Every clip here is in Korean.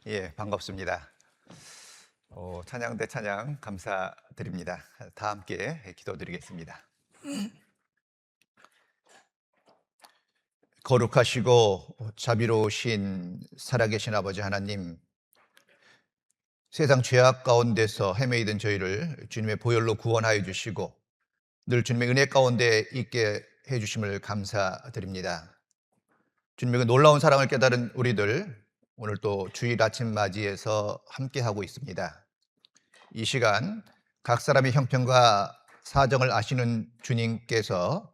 예, 반갑습니다. 찬양 대 찬양 감사드립니다. 다 함께 기도드리겠습니다. 거룩하시고 자비로우신 살아계신 아버지 하나님, 세상 죄악 가운데서 헤매이던 저희를 주님의 보혈로 구원하여 주시고 늘 주님의 은혜 가운데 있게 해주심을 감사드립니다. 주님의 그 놀라운 사랑을 깨달은 우리들, 오늘 또 주일 아침 맞이해서 함께하고 있습니다. 이 시간 각 사람의 형편과 사정을 아시는 주님께서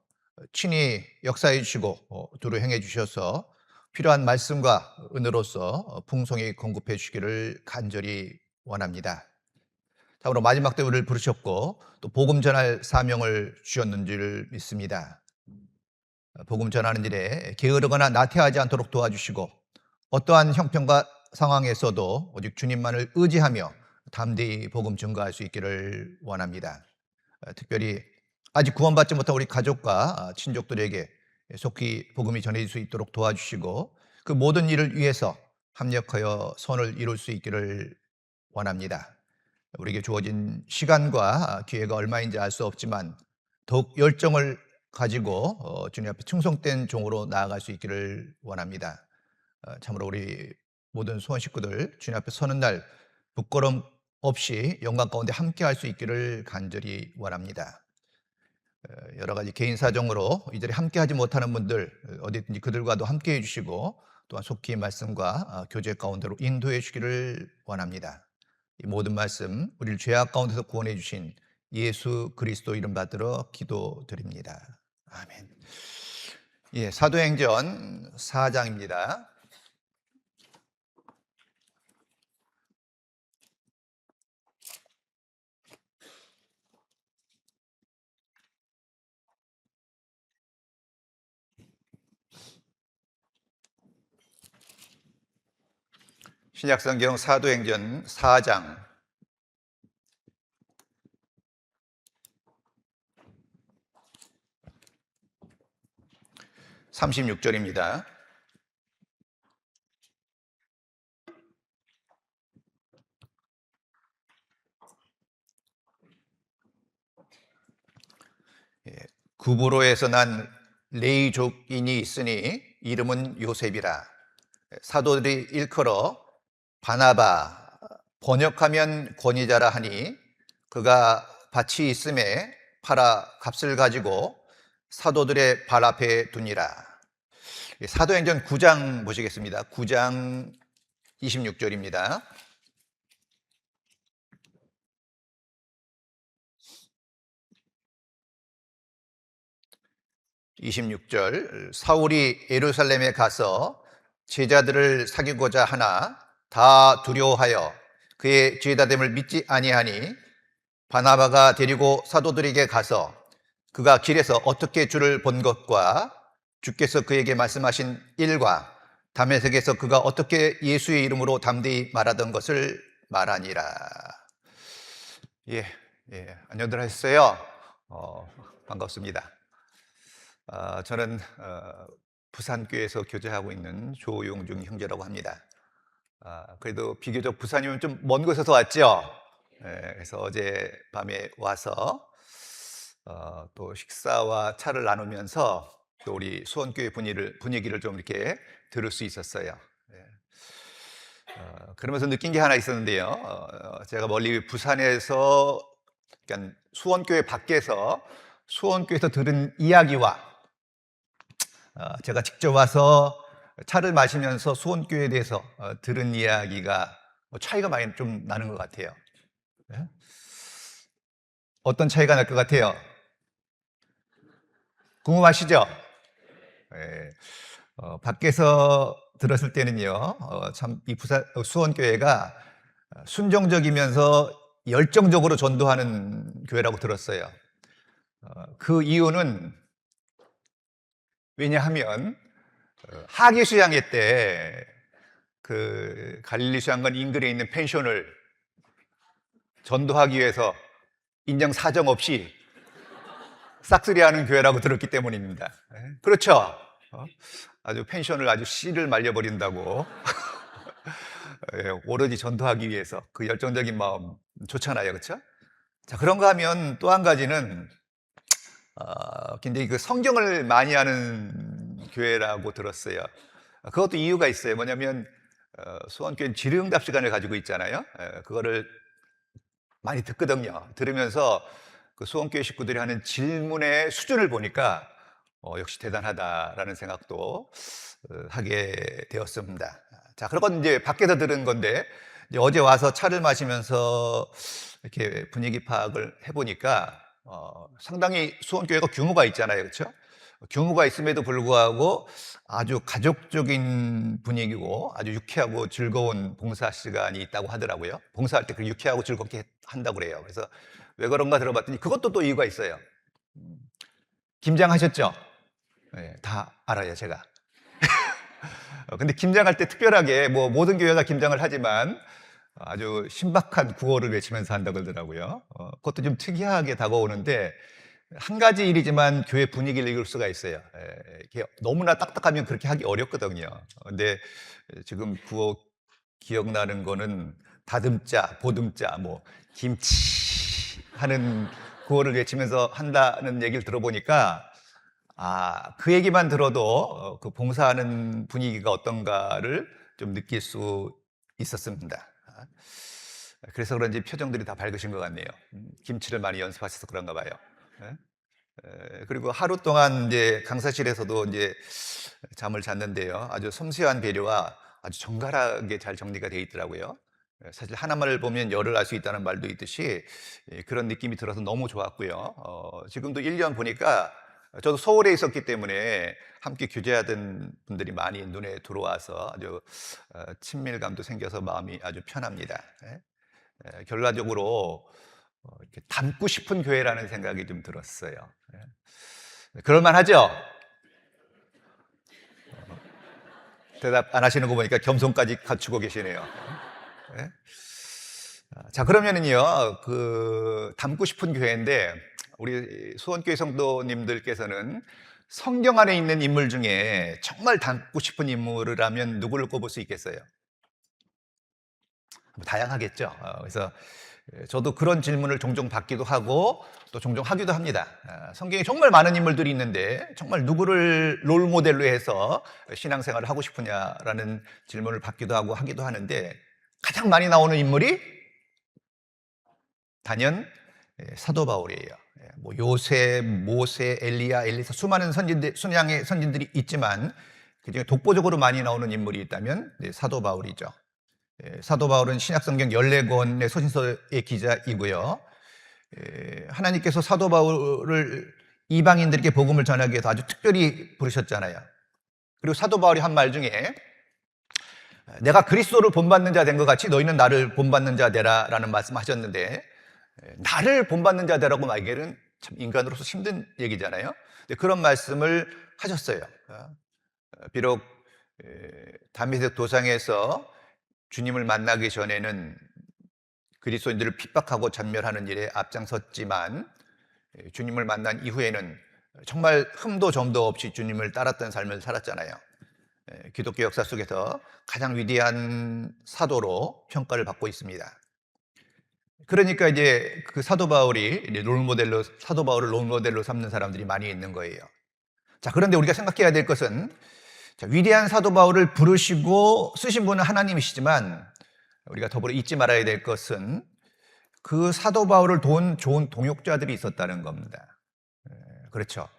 친히 역사해 주시고 두루 행해 주셔서 필요한 말씀과 은혜로서 풍성히 공급해 주시기를 간절히 원합니다. 다음으로 마지막 때 우리를 부르셨고 또 복음 전할 사명을 주셨는 줄 믿습니다. 복음 전하는 일에 게으르거나 나태하지 않도록 도와주시고 어떠한 형편과 상황에서도 오직 주님만을 의지하며 담대히 복음 증거할 수 있기를 원합니다. 특별히 아직 구원받지 못한 우리 가족과 친족들에게 속히 복음이 전해질 수 있도록 도와주시고 그 모든 일을 위해서 합력하여 선을 이룰 수 있기를 원합니다. 우리에게 주어진 시간과 기회가 얼마인지 알 수 없지만 더욱 열정을 가지고 주님 앞에 충성된 종으로 나아갈 수 있기를 원합니다. 참으로 우리 모든 수원 식구들 주님 앞에 서는 날 부끄럼 없이 영광 가운데 함께 할 수 있기를 간절히 원합니다. 여러 가지 개인 사정으로 이 자리에 함께 하지 못하는 분들 어디든지 그들과도 함께 해주시고 또한 속히 말씀과 교제 가운데로 인도해 주기를 원합니다. 이 모든 말씀 우리를 죄악 가운데서 구원해 주신 예수 그리스도 이름 받들어 기도드립니다. 아멘. 예, 사도행전 4장입니다. 신약성경 사도행전 4장 36절입니다. 구브로에서 난 레이족인이 있으니 이름은 요셉이라. 사도들이 일컬어 바나바, 번역하면 권위자라 하니 그가 밭이 있음에 팔아 값을 가지고 사도들의 발 앞에 두니라. 사도행전 9장 보시겠습니다. 9장 26절입니다. 26절, 사울이 예루살렘에 가서 제자들을 사귀고자 하나 다 두려워하여 그의 죄다됨을 믿지 아니하니 바나바가 데리고 사도들에게 가서 그가 길에서 어떻게 주를 본 것과 주께서 그에게 말씀하신 일과 다메섹에서 그가 어떻게 예수의 이름으로 담대히 말하던 것을 말하니라. 안녕들 하셨어요? 반갑습니다. 저는 부산교회에서 교제하고 있는 조용중 형제라고 합니다. 그래도 비교적 부산이면 좀 먼 곳에서 왔죠. 그래서 어제 밤에 와서 또 식사와 차를 나누면서 또 우리 수원교회 분위기를 좀 이렇게 들을 수 있었어요. 그러면서 느낀 게 하나 있었는데요. 제가 멀리 부산에서, 그러니까 수원교회 밖에서 수원교회에서 들은 이야기와 제가 직접 와서 차를 마시면서 수원교회에 대해서 들은 이야기가 차이가 많이 좀 나는 것 같아요. 어떤 차이가 날 것 같아요? 궁금하시죠? 밖에서 들었을 때는요, 참 이 수원교회가 순종적이면서 열정적으로 전도하는 교회라고 들었어요. 그 이유는 왜냐하면 하계 수양회 때 그 갈릴리 수양관 인근에 있는 펜션을 전도하기 위해서 인정 사정 없이 싹쓸이하는 교회라고 들었기 때문입니다. 그렇죠? 아주 펜션을 아주 씨를 말려버린다고 오로지 전도하기 위해서 그 열정적인 마음 좋잖아요, 그렇죠? 자, 그런가 하면 또 한 가지는 굉장히 그 성경을 많이 하는 교회라고 들었어요. 그것도 이유가 있어요. 뭐냐면 수원교회는 질의응답 시간을 가지고 있잖아요. 그거를 많이 듣거든요. 들으면서 그 수원교회 식구들이 하는 질문의 수준을 보니까 역시 대단하다라는 생각도 하게 되었습니다. 자, 그건 이제 밖에서 들은 건데, 이제 어제 와서 차를 마시면서 이렇게 분위기 파악을 해보니까 상당히 수원교회가 규모가 있잖아요, 그렇죠? 규모가 있음에도 불구하고 아주 가족적인 분위기고 아주 유쾌하고 즐거운 봉사 시간이 있다고 하더라고요. 봉사할 때 그 유쾌하고 즐겁게 한다고 그래요. 그래서 왜 그런가 들어봤더니 그것도 또 이유가 있어요. 김장하셨죠? 네, 다 알아요, 제가. 근데 김장할 때 특별하게 뭐 모든 교회가 김장을 하지만 아주 신박한 구호를 외치면서 한다고 그러더라고요. 그것도 좀 특이하게 다가오는데 한 가지 일이지만 교회 분위기를 이룰 수가 있어요. 이게 너무나 딱딱하면 그렇게 하기 어렵거든요. 근데 지금 구호 기억나는 거는 다듬자, 보듬자, 뭐 김치 하는 구호를 외치면서 한다는 얘기를 들어보니까 그 얘기만 들어도 그 봉사하는 분위기가 어떤가를 좀 느낄 수 있었습니다. 그래서 그런지 표정들이 다 밝으신 것 같네요. 김치를 많이 연습하셔서 그런가 봐요. 그리고 하루 동안 이제 강사실에서도 이제 잠을 잤는데요. 아주 섬세한 배려와 아주 정갈하게 잘 정리가 되어 있더라고요. 사실 하나만을 보면 열을 알 수 있다는 말도 있듯이 그런 느낌이 들어서 너무 좋았고요. 지금도 1년 보니까 저도 서울에 있었기 때문에 함께 교제하던 분들이 많이 눈에 들어와서 아주 친밀감도 생겨서 마음이 아주 편합니다. 결과적으로 이렇게 닮고 싶은 교회라는 생각이 좀 들었어요. 그럴만 하죠? 대답 안 하시는 거 보니까 겸손까지 갖추고 계시네요. 네? 자, 그러면은요, 그 닮고 싶은 교회인데 우리 수원교회 성도님들께서는 성경 안에 있는 인물 중에 정말 닮고 싶은 인물을 하면 누구를 꼽을 수 있겠어요? 다양하겠죠. 그래서 저도 그런 질문을 종종 받기도 하고 또 종종 하기도 합니다. 성경에 정말 많은 인물들이 있는데 정말 누구를 롤 모델로 해서 신앙생활을 하고 싶으냐라는 질문을 받기도 하고 하기도 하는데 가장 많이 나오는 인물이 단연 사도 바울이에요. 뭐 요셉, 모세, 엘리야, 엘리사 수많은 순양의 선진들이 있지만 그중에 독보적으로 많이 나오는 인물이 있다면 사도 바울이죠. 사도 바울은 신약성경 14권의 서신서의 기자이고요. 하나님께서 사도 바울을 이방인들에게 복음을 전하기 위해서 아주 특별히 부르셨잖아요. 그리고 사도 바울이 한 말 중에 내가 그리스도를 본받는 자 된 것 같이 너희는 나를 본받는 자 되라 라는 말씀하셨는데 나를 본받는 자 되라고 말하기는 참 인간으로서 힘든 얘기잖아요. 그런 말씀을 하셨어요. 비록 다메섹 도상에서 주님을 만나기 전에는 그리스도인들을 핍박하고 전멸하는 일에 앞장섰지만 주님을 만난 이후에는 정말 흠도 점도 없이 주님을 따랐던 삶을 살았잖아요. 기독교 역사 속에서 가장 위대한 사도로 평가를 받고 있습니다. 그러니까 이제 그 사도 바울이 사도 바울을 롤모델로 삼는 사람들이 많이 있는 거예요. 자, 그런데 우리가 생각해야 될 것은 위대한 사도 바울을 부르시고 쓰신 분은 하나님이시지만 우리가 더불어 잊지 말아야 될 것은 그 사도 바울을 도운 좋은 동역자들이 있었다는 겁니다. 그렇죠.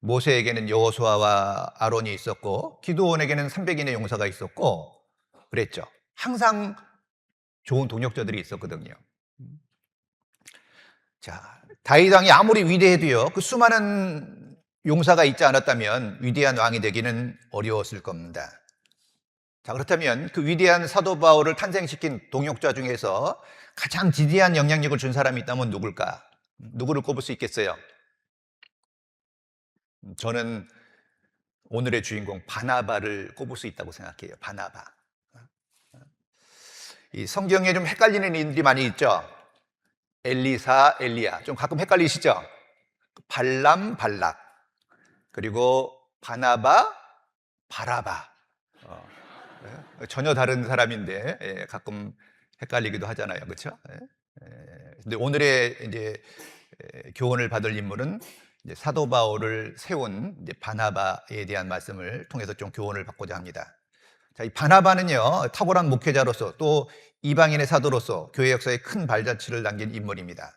모세에게는 여호수아와 아론이 있었고 기드온에게는 300인의 용사가 있었고 그랬죠. 항상 좋은 동역자들이 있었거든요. 자, 다윗 왕이 아무리 위대해도요, 그 수많은 용사가 있지 않았다면 위대한 왕이 되기는 어려웠을 겁니다. 자, 그렇다면 그 위대한 사도 바울을 탄생시킨 동역자 중에서 가장 지대한 영향력을 준 사람이 있다면 누굴까? 누구를 꼽을 수 있겠어요? 저는 오늘의 주인공 바나바를 꼽을 수 있다고 생각해요. 바나바. 이 성경에 좀 헷갈리는 이름들이 많이 있죠. 엘리사, 엘리야. 좀 가끔 헷갈리시죠? 발람, 발락. 그리고 바나바, 바라바. 전혀 다른 사람인데 가끔 헷갈리기도 하잖아요, 그렇죠? 근데 오늘의 이제 교훈을 받을 인물은 이제 사도 바울을 세운 이제 바나바에 대한 말씀을 통해서 좀 교훈을 받고자 합니다. 자, 이 바나바는요, 탁월한 목회자로서 또 이방인의 사도로서 교회 역사에 큰 발자취를 남긴 인물입니다.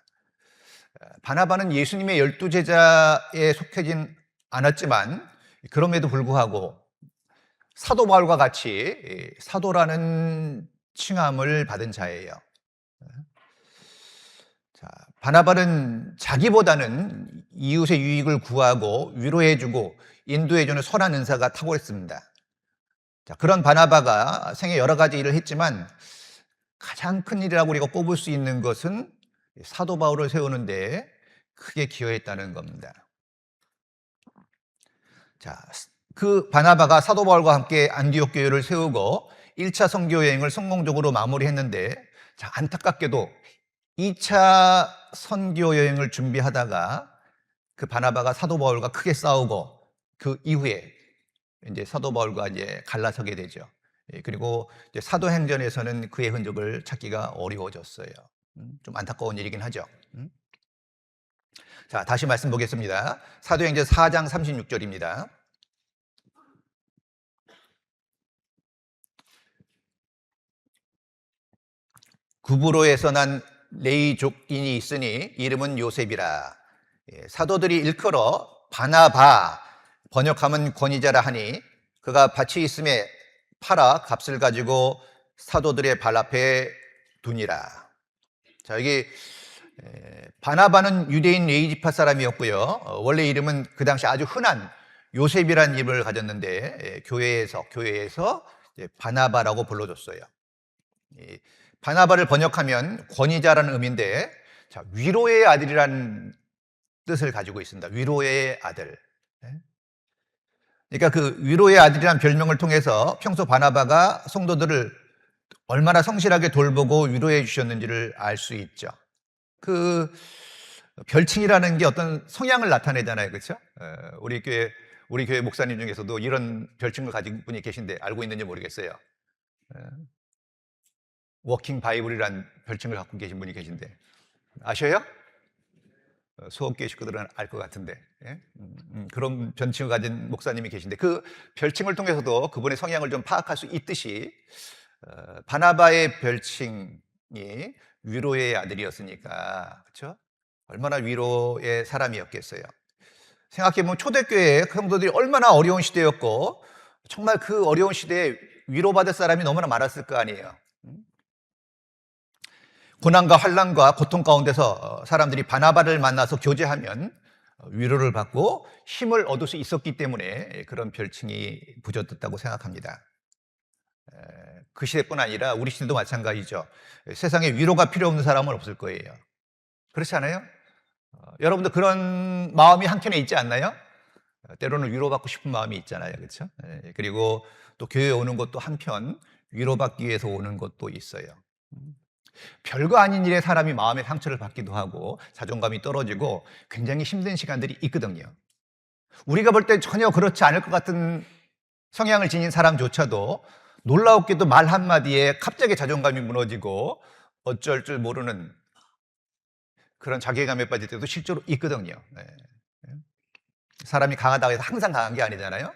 바나바는 예수님의 12제자에 속하진 않았지만 그럼에도 불구하고 사도 바울과 같이 사도라는 칭함을 받은 자예요. 자, 바나바는 자기보다는 이웃의 유익을 구하고 위로해주고 인도해주는 선한 은사가 탁월했습니다. 자, 그런 바나바가 생애 여러 가지 일을 했지만 가장 큰 일이라고 우리가 꼽을 수 있는 것은 사도 바울을 세우는데 크게 기여했다는 겁니다. 자, 그 바나바가 사도 바울과 함께 안디옥 교회를 세우고 1차 선교 여행을 성공적으로 마무리했는데, 자, 안타깝게도 2차 선교 여행을 준비하다가 그 바나바가 사도 바울과 크게 싸우고 그 이후에 이제 사도 바울과 이제 갈라서게 되죠. 그리고 이제 사도행전에서는 그의 흔적을 찾기가 어려워졌어요. 좀 안타까운 일이긴 하죠. 자, 다시 말씀 보겠습니다. 사도행전 4장 36절입니다. 구브로에서 난 레이족인이 있으니 이름은 요셉이라. 사도들이 일컬어 바나바, 번역하면 권위자라 하니 그가 밭이 있음에 팔아 값을 가지고 사도들의 발 앞에 두니라. 자, 여기 바나바는 유대인 레이지파 사람이었고요. 원래 이름은 그 당시 아주 흔한 요셉이라는 이름을 가졌는데 교회에서 바나바라고 불러줬어요. 바나바를 번역하면 권위자라는 의미인데, 자, 위로의 아들이라는 뜻을 가지고 있습니다. 위로의 아들. 그러니까 그 위로의 아들이라는 별명을 통해서 평소 바나바가 성도들을 얼마나 성실하게 돌보고 위로해 주셨는지를 알 수 있죠. 그 별칭이라는 게 어떤 성향을 나타내잖아요, 그렇죠? 우리 교회 목사님 중에서도 이런 별칭을 가진 분이 계신데 알고 있는지 모르겠어요. 워킹 바이블이라는 별칭을 갖고 계신 분이 계신데 아셔요? 수업교회 식구들은 알 것 같은데, 그런 별칭을 가진 목사님이 계신데 그 별칭을 통해서도 그분의 성향을 좀 파악할 수 있듯이 바나바의 별칭이 위로의 아들이었으니까, 그렇죠? 얼마나 위로의 사람이었겠어요. 생각해보면 초대교회 성도들이 얼마나 어려운 시대였고 정말 그 어려운 시대에 위로받을 사람이 너무나 많았을 거 아니에요. 고난과 환난과 고통 가운데서 사람들이 바나바를 만나서 교제하면 위로를 받고 힘을 얻을 수 있었기 때문에 그런 별칭이 붙여졌다고 생각합니다. 그 시대뿐 아니라 우리 시대도 마찬가지죠. 세상에 위로가 필요 없는 사람은 없을 거예요. 그렇지 않아요? 여러분도 그런 마음이 한켠에 있지 않나요? 때로는 위로받고 싶은 마음이 있잖아요, 그렇죠? 그리고 또 교회에 오는 것도 한편 위로받기 위해서 오는 것도 있어요. 별거 아닌 일에 사람이 마음의 상처를 받기도 하고 자존감이 떨어지고 굉장히 힘든 시간들이 있거든요. 우리가 볼 때 전혀 그렇지 않을 것 같은 성향을 지닌 사람조차도 놀라웠게도 말 한마디에 갑자기 자존감이 무너지고 어쩔 줄 모르는 그런 자괴감에 빠질 때도 실제로 있거든요. 사람이 강하다고 해서 항상 강한 게 아니잖아요.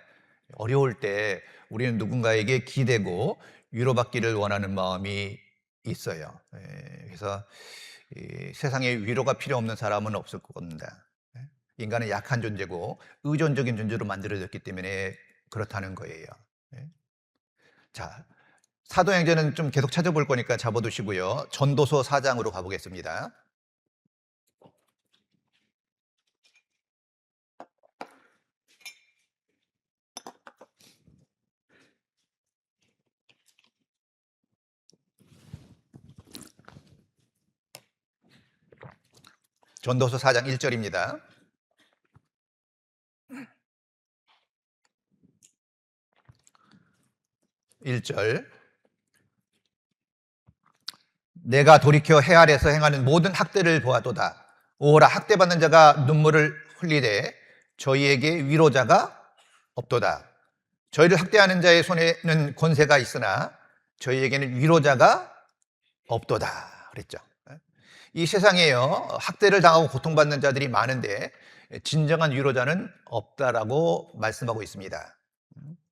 어려울 때 우리는 누군가에게 기대고 위로받기를 원하는 마음이 있어요. 그래서 세상에 위로가 필요 없는 사람은 없을 겁니다. 인간은 약한 존재고 의존적인 존재로 만들어졌기 때문에 그렇다는 거예요. 자, 사도행전은 좀 계속 찾아볼 거니까 잡아두시고요. 전도서 4장으로 가보겠습니다. 전도서 4장 1절입니다. 내가 돌이켜 해 아래에서 행하는 모든 학대를 보아도다. 오호라, 학대받는 자가 눈물을 흘리되 저희에게 위로자가 없도다. 저희를 학대하는 자의 손에는 권세가 있으나 저희에게는 위로자가 없도다 그랬죠. 이 세상에요, 학대를 당하고 고통받는 자들이 많은데 진정한 위로자는 없다라고 말씀하고 있습니다.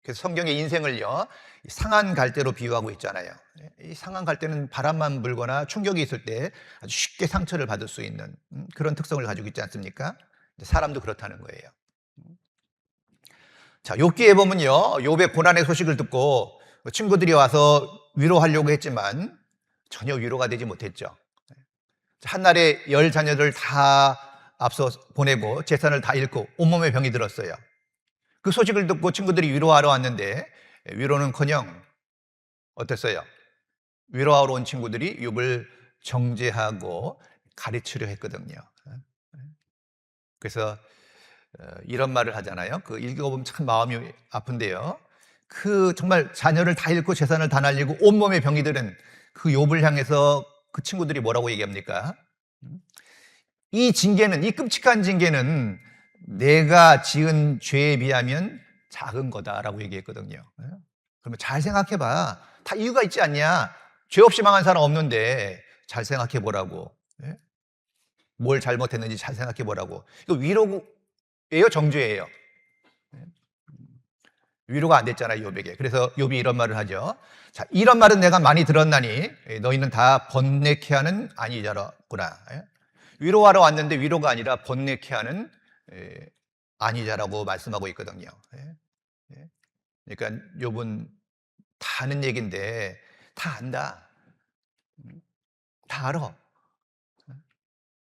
그래서 성경의 인생을요, 상한 갈대로 비유하고 있잖아요. 이 상한 갈대는 바람만 불거나 충격이 있을 때 아주 쉽게 상처를 받을 수 있는 그런 특성을 가지고 있지 않습니까? 사람도 그렇다는 거예요. 자, 욥기에 보면요, 욥의 고난의 소식을 듣고 친구들이 와서 위로하려고 했지만 전혀 위로가 되지 못했죠. 한날에 10자녀들 다 앞서 보내고 재산을 다 잃고 온몸에 병이 들었어요. 그 소식을 듣고 친구들이 위로하러 왔는데 위로는커녕 어땠어요? 위로하러 온 친구들이 욥을 정죄하고 가르치려 했거든요. 그래서 이런 말을 하잖아요. 그 읽어보면 참 마음이 아픈데요. 그 정말 자녀를 다 잃고 재산을 다 날리고 온몸에 병이 들은 그 욥을 향해서 그 친구들이 뭐라고 얘기합니까? 이 징계는, 이 끔찍한 징계는 내가 지은 죄에 비하면 작은 거다라고 얘기했거든요. 그러면 잘 생각해봐. 다 이유가 있지 않냐? 죄 없이 망한 사람 없는데 잘 생각해 보라고. 뭘 잘못했는지 잘 생각해 보라고. 이거 위로예요, 정죄예요? 위로가 안 됐잖아요, 욥에게. 그래서 욥이 이런 말을 하죠. 자, 이런 말은 내가 많이 들었나니 너희는 다 번뇌케 하는 아니자라구나. 위로하러 왔는데 위로가 아니라 번뇌케 하는 아니자라고 말씀하고 있거든요. 그러니까 욥은 다 아는 얘기인데 다 안다. 다 알아.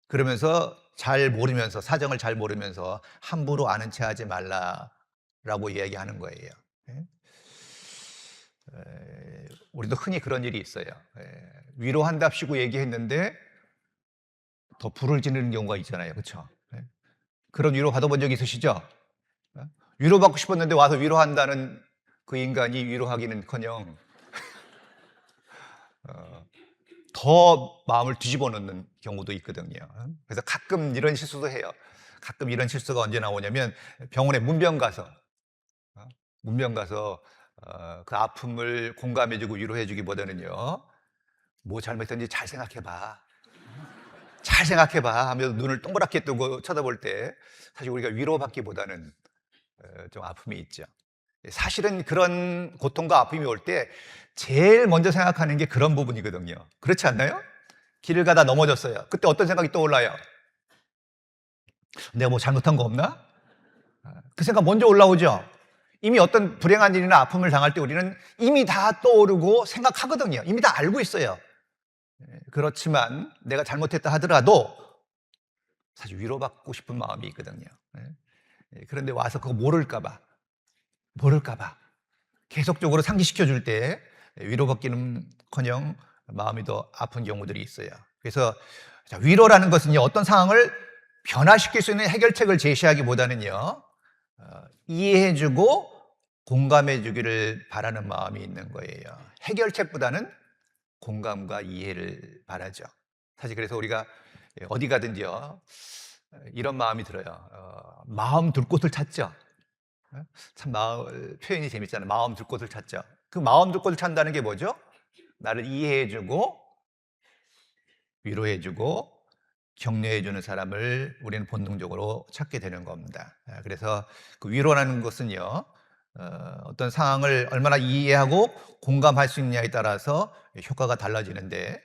그러면서 잘 모르면서, 사정을 잘 모르면서 함부로 아는 체 하지 말라라고 이야기하는 거예요. 우리도 흔히 그런 일이 있어요. 위로한답시고 얘기했는데 더 불을 지르는 경우가 있잖아요. 그렇죠? 그런 위로 받아본 적 있으시죠? 위로받고 싶었는데 와서 위로한다는 그 인간이 위로하기는커녕 더 마음을 뒤집어 놓는 경우도 있거든요. 그래서 가끔 이런 실수도 해요. 가끔 이런 실수가 언제 나오냐면 병원에 문병 가서 그 아픔을 공감해주고 위로해주기보다는요, 뭐 잘못했는지 잘 생각해봐. 잘 생각해봐 하면서 눈을 동그랗게 뜨고 쳐다볼 때 사실 우리가 위로받기보다는 좀 아픔이 있죠. 사실은 그런 고통과 아픔이 올 때 제일 먼저 생각하는 게 그런 부분이거든요. 그렇지 않나요? 길을 가다 넘어졌어요. 그때 어떤 생각이 떠올라요? 내가 뭐 잘못한 거 없나? 그 생각 먼저 올라오죠. 이미 어떤 불행한 일이나 아픔을 당할 때 우리는 이미 다 떠오르고 생각하거든요. 이미 다 알고 있어요. 그렇지만 내가 잘못했다 하더라도 사실 위로받고 싶은 마음이 있거든요. 그런데 와서 그거 모를까봐 계속적으로 상기시켜 줄 때 위로받기는커녕 마음이 더 아픈 경우들이 있어요. 그래서 위로라는 것은요, 어떤 상황을 변화시킬 수 있는 해결책을 제시하기보다는요, 이해해주고 공감해주기를 바라는 마음이 있는 거예요. 해결책보다는 공감과 이해를 바라죠. 사실 그래서 우리가 어디 가든지요, 이런 마음이 들어요. 마음 둘 곳을 찾죠. 참 표현이 재밌잖아요. 마음 둘 곳을 찾죠. 그 마음 둘 곳을 찾는다는 게 뭐죠? 나를 이해해주고 위로해주고 격려해주는 사람을 우리는 본능적으로 찾게 되는 겁니다. 그래서 그 위로라는 것은요, 어떤 상황을 얼마나 이해하고 공감할 수 있느냐에 따라서 효과가 달라지는데,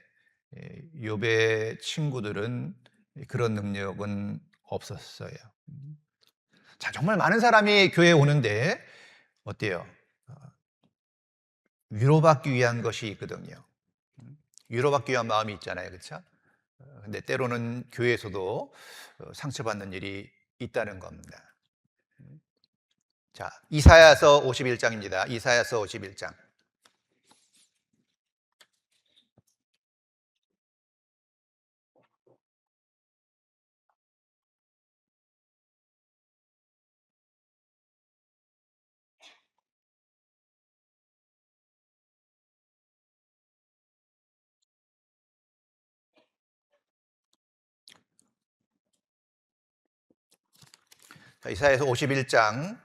욥의 친구들은 그런 능력은 없었어요. 자, 정말 많은 사람이 교회에 오는데 어때요? 위로받기 위한 것이 있거든요. 위로받기 위한 마음이 있잖아요. 그렇죠? 근데 때로는 교회에서도 상처받는 일이 있다는 겁니다. 자, 이사야서 51장입니다. 이사야서 51장. 자, 이사야서 51장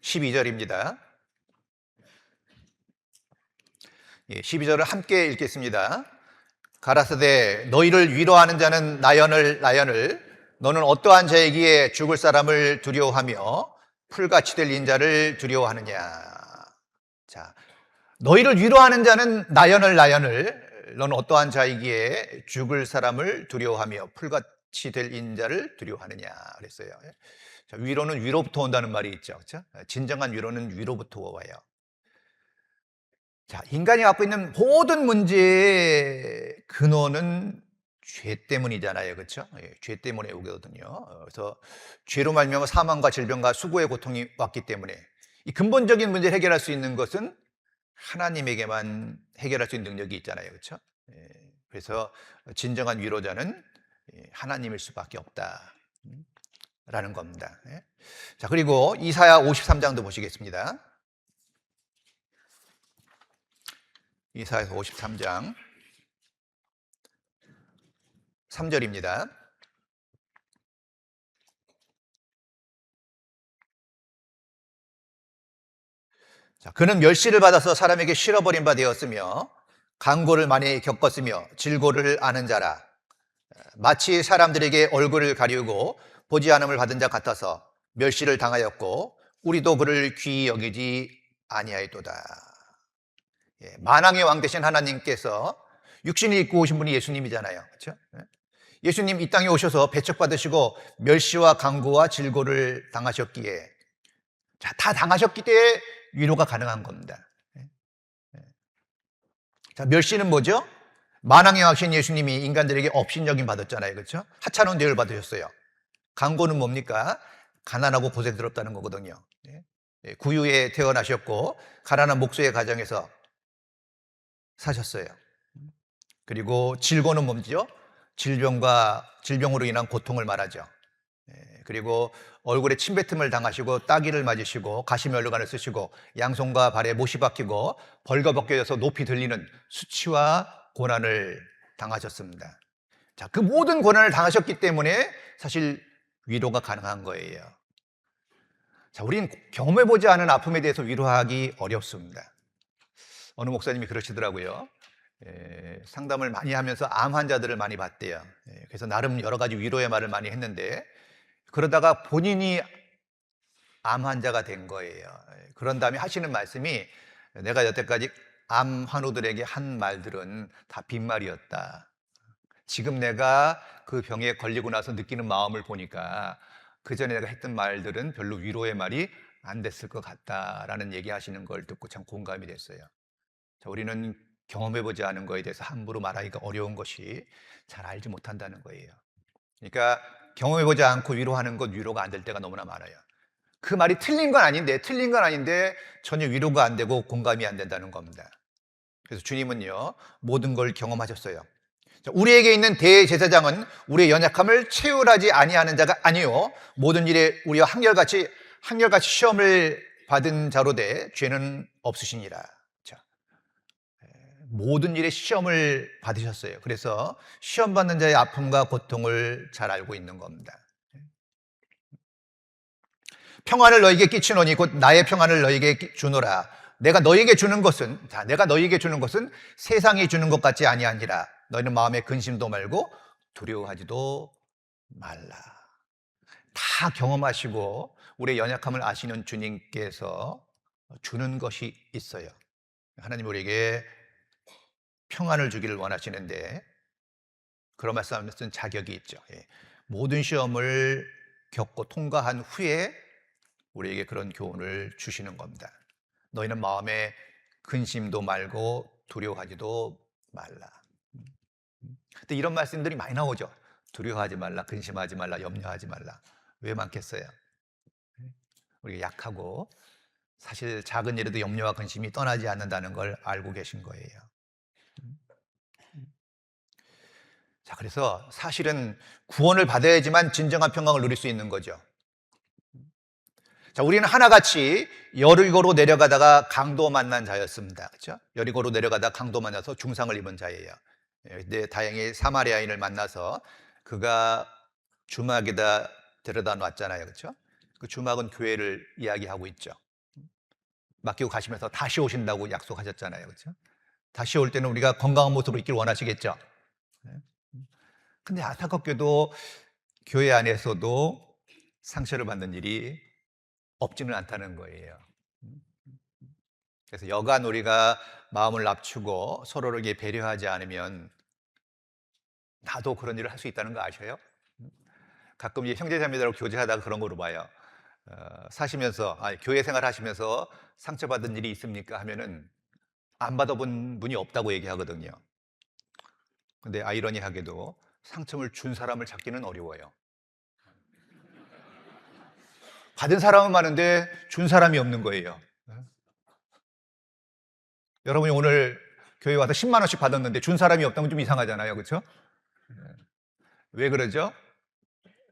12절입니다. 12절을 함께 읽겠습니다. 가라사대 너희를 위로하는 자는 나연을 너는 어떠한 자이기에 죽을 사람을 두려워하며 풀같이 될 인자를 두려워하느냐. 자, 너희를 위로하는 자는 나연을 너는 어떠한 자이기에 죽을 사람을 두려워하며 풀같이 될 인자를 두려워하느냐 그랬어요. 자, 위로는 위로부터 온다는 말이 있죠. 그렇죠? 진정한 위로는 위로부터 와요. 자, 인간이 갖고 있는 모든 문제의 근원은 죄 때문이잖아요. 그렇죠? 죄 때문에 오거든요. 그래서 죄로 말미암아 사망과 질병과 수고의 고통이 왔기 때문에 이 근본적인 문제를 해결할 수 있는 것은 하나님에게만 해결할 수 있는 능력이 있잖아요. 그렇죠? 그래서 진정한 위로자는 하나님일 수밖에 없다 라는 겁니다. 자, 그리고 이사야 53장도 보시겠습니다. 이사야 53장 3절입니다. 자, 그는 멸시를 받아서 사람에게 실어버린 바 되었으며 강고를 많이 겪었으며 질고를 아는 자라. 마치 사람들에게 얼굴을 가리우고 보지 않음을 받은 자 같아서 멸시를 당하였고 우리도 그를 귀히 여기지 아니하였도다. 만왕의 왕 되신 하나님께서 육신이 입고 오신 분이 예수님이잖아요. 그렇죠? 예수님 이 땅에 오셔서 배척받으시고 멸시와 강고와 질고를 당하셨기에, 자, 다 당하셨기 때문에 위로가 가능한 겁니다. 자, 멸시는 뭐죠? 만왕의 왕신 예수님이 인간들에게 업신여김 받았잖아요. 그렇죠? 하찮은 대우를 받으셨어요. 강고는 뭡니까? 가난하고 고생스럽다는 거거든요. 구유에 태어나셨고 가난한 목수의 가정에서 사셨어요. 그리고 질고는 뭐죠? 질병으로 인한 고통을 말하죠. 그리고 얼굴에 침뱉음을 당하시고 따귀를 맞으시고 가시면류관을 쓰시고 양손과 발에 못이 박히고 벌거벗겨져서 높이 들리는 수치와 고난을 당하셨습니다. 자, 그 모든 고난을 당하셨기 때문에 사실 위로가 가능한 거예요. 자, 우리는 경험해보지 않은 아픔에 대해서 위로하기 어렵습니다. 어느 목사님이 그러시더라고요. 상담을 많이 하면서 암 환자들을 많이 봤대요. 그래서 나름 여러 가지 위로의 말을 많이 했는데 그러다가 본인이 암 환자가 된 거예요. 그런 다음에 하시는 말씀이 내가 여태까지 암 환우들에게 한 말들은 다 빈말이었다. 지금 내가 그 병에 걸리고 나서 느끼는 마음을 보니까 그 전에 내가 했던 말들은 별로 위로의 말이 안 됐을 것 같다라는 얘기하시는 걸 듣고 참 공감이 됐어요. 자, 우리는 경험해보지 않은 거에 대해서 함부로 말하기가 어려운 것이 잘 알지 못한다는 거예요. 그러니까 경험해보지 않고 위로하는 것 위로가 안 될 때가 너무나 많아요. 그 말이 틀린 건 아닌데 전혀 위로가 안 되고 공감이 안 된다는 겁니다. 그래서 주님은요, 모든 걸 경험하셨어요. 우리에게 있는 대제사장은 우리의 연약함을 체휼하지 아니하는 자가 아니요 모든 일에 우리와 한결같이 시험을 받은 자로 돼 죄는 없으시니라. 자, 모든 일에 시험을 받으셨어요. 그래서 시험 받는 자의 아픔과 고통을 잘 알고 있는 겁니다. 평안을 너에게 끼치노니 곧 나의 평안을 너에게 주노라. 내가 너에게 주는 것은 세상이 주는 것 같지 아니하니라. 너희는 마음에 근심도 말고 두려워하지도 말라. 다 경험하시고 우리의 연약함을 아시는 주님께서 주는 것이 있어요. 하나님 우리에게 평안을 주기를 원하시는데 그런 말씀을 쓴 자격이 있죠. 모든 시험을 겪고 통과한 후에 우리에게 그런 교훈을 주시는 겁니다. 너희는 마음에 근심도 말고 두려워하지도 말라. 근데 이런 말씀들이 많이 나오죠. 두려워하지 말라, 근심하지 말라, 염려하지 말라. 왜 많겠어요? 우리가 약하고 사실 작은 일에도 염려와 근심이 떠나지 않는다는 걸 알고 계신 거예요. 자, 그래서 사실은 구원을 받아야지만 진정한 평강을 누릴 수 있는 거죠. 자, 우리는 하나같이 여리고로 내려가다가 강도 만난 자였습니다. 그렇죠? 여리고로 내려가다가 강도 만나서 중상을 입은 자예요. 근데 다행히 사마리아인을 만나서 그가 주막에다 데려다 놨잖아요. 그렇죠? 그 주막은 교회를 이야기하고 있죠. 맡기고 가시면서 다시 오신다고 약속하셨잖아요. 그렇죠? 다시 올 때는 우리가 건강한 모습으로 있길 원하시겠죠? 근데 안타깝게도 교회 안에서도 상처를 받는 일이 없지는 않다는 거예요. 그래서 여간 우리가 마음을 낮추고 서로에게 배려하지 않으면 나도 그런 일을 할 수 있다는 거 아셔요? 가끔 이제 형제자매들하고 교제하다가 그런 거로 봐요. 사시면서, 교회 생활 하시면서 상처받은 일이 있습니까? 하면은 안 받아본 분이 없다고 얘기하거든요. 근데 아이러니하게도 상처를 준 사람을 찾기는 어려워요. 받은 사람은 많은데 준 사람이 없는 거예요. 여러분이 오늘 교회 와서 10만 원씩 받았는데 준 사람이 없다면 좀 이상하잖아요. 그렇죠? 왜 그러죠?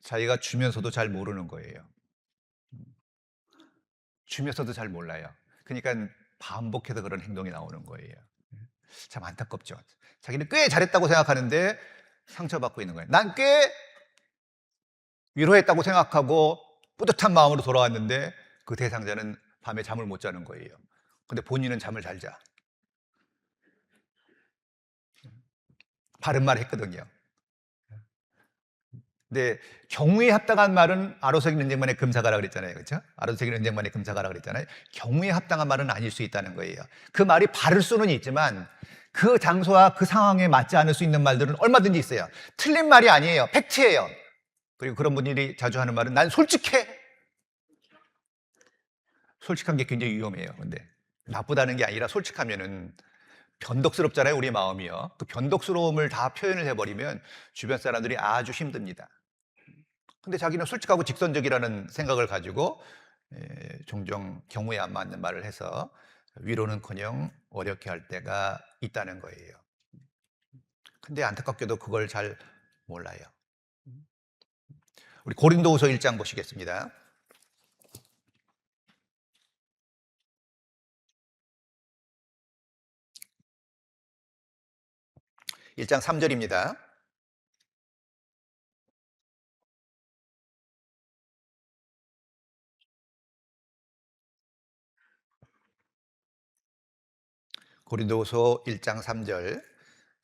자기가 주면서도 잘 모르는 거예요. 주면서도 잘 몰라요. 그러니까 반복해서 그런 행동이 나오는 거예요. 참 안타깝죠. 자기는 꽤 잘했다고 생각하는데 상처받고 있는 거예요. 난 꽤 위로했다고 생각하고 뿌듯한 마음으로 돌아왔는데 그 대상자는 밤에 잠을 못 자는 거예요. 근데 본인은 잠을 잘 자. 바른 말 했거든요. 근데 경우에 합당한 말은 아로새긴 은쟁반의 금사가라 그랬잖아요. 그렇죠? 아로새긴 은쟁반의 금사가라 그랬잖아요. 경우에 합당한 말은 아닐 수 있다는 거예요. 그 말이 바를 수는 있지만 그 장소와 그 상황에 맞지 않을 수 있는 말들은 얼마든지 있어요. 틀린 말이 아니에요. 팩트예요. 그리고 그런 분들이 자주 하는 말은 난 솔직해. 솔직한 게 굉장히 위험해요. 근데 나쁘다는 게 아니라 솔직하면은 변덕스럽잖아요. 우리 마음이요. 그 변덕스러움을 다 표현을 해버리면 주변 사람들이 아주 힘듭니다. 근데 자기는 솔직하고 직선적이라는 생각을 가지고 종종 경우에 안 맞는 말을 해서 위로는커녕 어렵게 할 때가 있다는 거예요. 근데 안타깝게도 그걸 잘 몰라요. 우리 고린도후서 1장 보시겠습니다. 1장 3절입니다. 고린도후서 1장 3절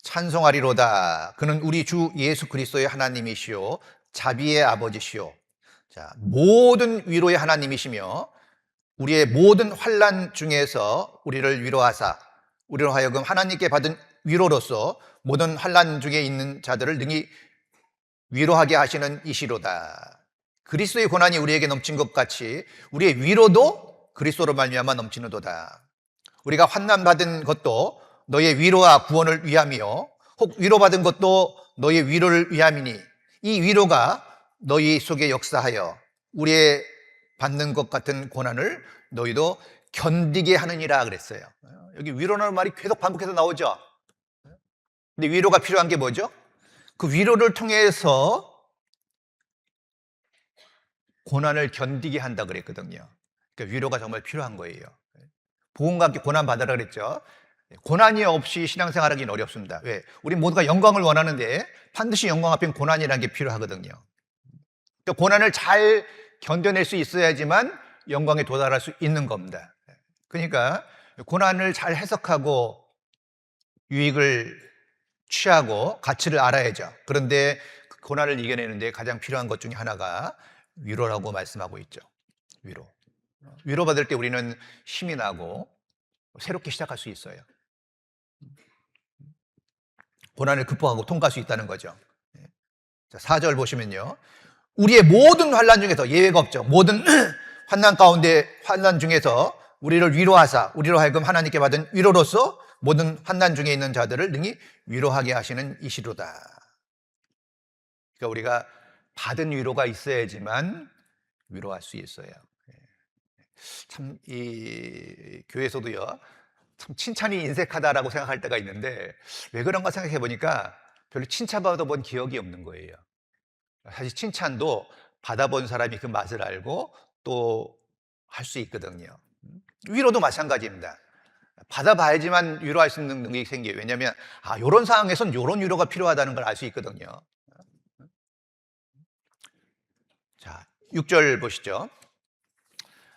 찬송하리로다. 그는 우리 주 예수 그리스도의 하나님이시요 자비의 아버지시요. 자, 모든 위로의 하나님이시며 우리의 모든 환난 중에서 우리를 위로하사 우리로 하여금 하나님께 받은 위로로서 모든 환난 중에 있는 자들을 능히 위로하게 하시는 이시로다. 그리스도의 고난이 우리에게 넘친 것 같이 우리의 위로도 그리스도로 말미암아 넘치는도다. 우리가 환난 받은 것도 너의 위로와 구원을 위함이요 혹 위로받은 것도 너의 위로를 위함이니 이 위로가 너희 속에 역사하여 우리의 받는 것 같은 고난을 너희도 견디게 하느니라 그랬어요. 여기 위로라는 말이 계속 반복해서 나오죠. 근데 위로가 필요한 게 뭐죠? 그 위로를 통해서 고난을 견디게 한다 그랬거든요. 그러니까 위로가 정말 필요한 거예요. 복음과 함께 고난 받으라 그랬죠. 고난이 없이 신앙생활하기는 어렵습니다. 왜? 우리 모두가 영광을 원하는데 반드시 영광 앞엔 고난이라는 게 필요하거든요. 그러니까 고난을 잘 견뎌낼 수 있어야지만 영광에 도달할 수 있는 겁니다. 그러니까 고난을 잘 해석하고 유익을 취하고 가치를 알아야죠. 그런데 그 고난을 이겨내는데 가장 필요한 것 중에 하나가 위로라고 말씀하고 있죠. 위로. 위로받을 때 우리는 힘이 나고 새롭게 시작할 수 있어요. 고난을 극복하고 통과할 수 있다는 거죠. 4절 보시면요. 우리의 모든 환난 중에서 예외가 없죠. 모든 환난 가운데 환난 중에서 우리를 위로하사 우리로 하여금 하나님께 받은 위로로서 모든 환난 중에 있는 자들을 능히 위로하게 하시는 이시로다. 그러니까 우리가 받은 위로가 있어야지만 위로할 수 있어요. 참 이 교회에서도요. 참 칭찬이 인색하다라고 생각할 때가 있는데 왜 그런가 생각해 보니까 별로 칭찬받아 본 기억이 없는 거예요. 사실 칭찬도 받아본 사람이 그 맛을 알고 또 할 수 있거든요. 위로도 마찬가지입니다. 받아봐야지만 위로할 수 있는 능력이 생겨요. 왜냐하면 이런 상황에선 이런 위로가 필요하다는 걸 알 수 있거든요. 자, 6절 보시죠.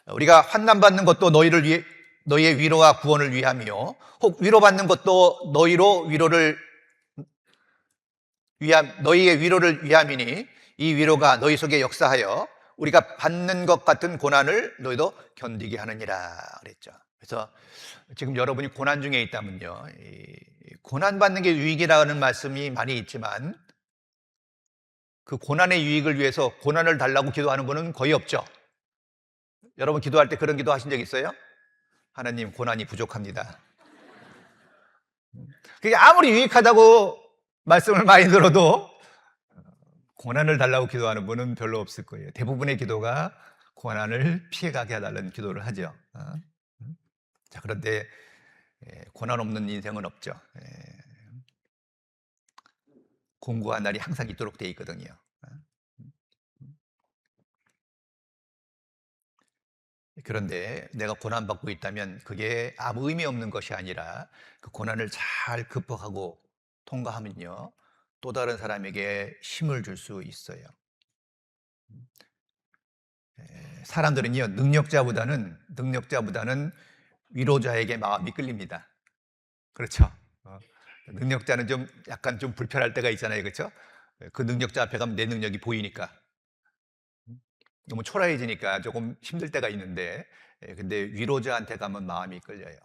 우리가 환난 받는 것도 너희를 위해 너희의 위로와 구원을 위함이요 혹 위로받는 것도 너희의 위로를 위함이니 이 위로가 너희 속에 역사하여 우리가 받는 것 같은 고난을 너희도 견디게 하느니라 그랬죠. 그래서 지금 여러분이 고난 중에 있다면요, 고난 받는 게 유익이라는 말씀이 많이 있지만 그 고난의 유익을 위해서 고난을 달라고 기도하는 분은 거의 없죠. 여러분 기도할 때 그런 기도 하신 적 있어요? 하나님, 고난이 부족합니다. 그게 아무리 유익하다고 말씀을 많이 들어도 고난을 달라고 기도하는 분은 별로 없을 거예요. 대부분의 기도가 고난을 피해가게 해달라는 기도를 하죠. 자, 그런데 고난 없는 인생은 없죠. 공고한 날이 항상 있도록 돼 있거든요. 그런데 내가 고난받고 있다면 그게 아무 의미 없는 것이 아니라 그 고난을 잘 극복하고 통과하면요, 또 다른 사람에게 힘을 줄 수 있어요. 사람들은요, 능력자보다는 위로자에게 마음이 끌립니다. 그렇죠? 능력자는 약간 좀 불편할 때가 있잖아요. 그렇죠? 그 능력자 앞에 가면 내 능력이 보이니까 너무 초라해지니까 조금 힘들 때가 있는데, 근데 위로자한테 가면 마음이 끌려요.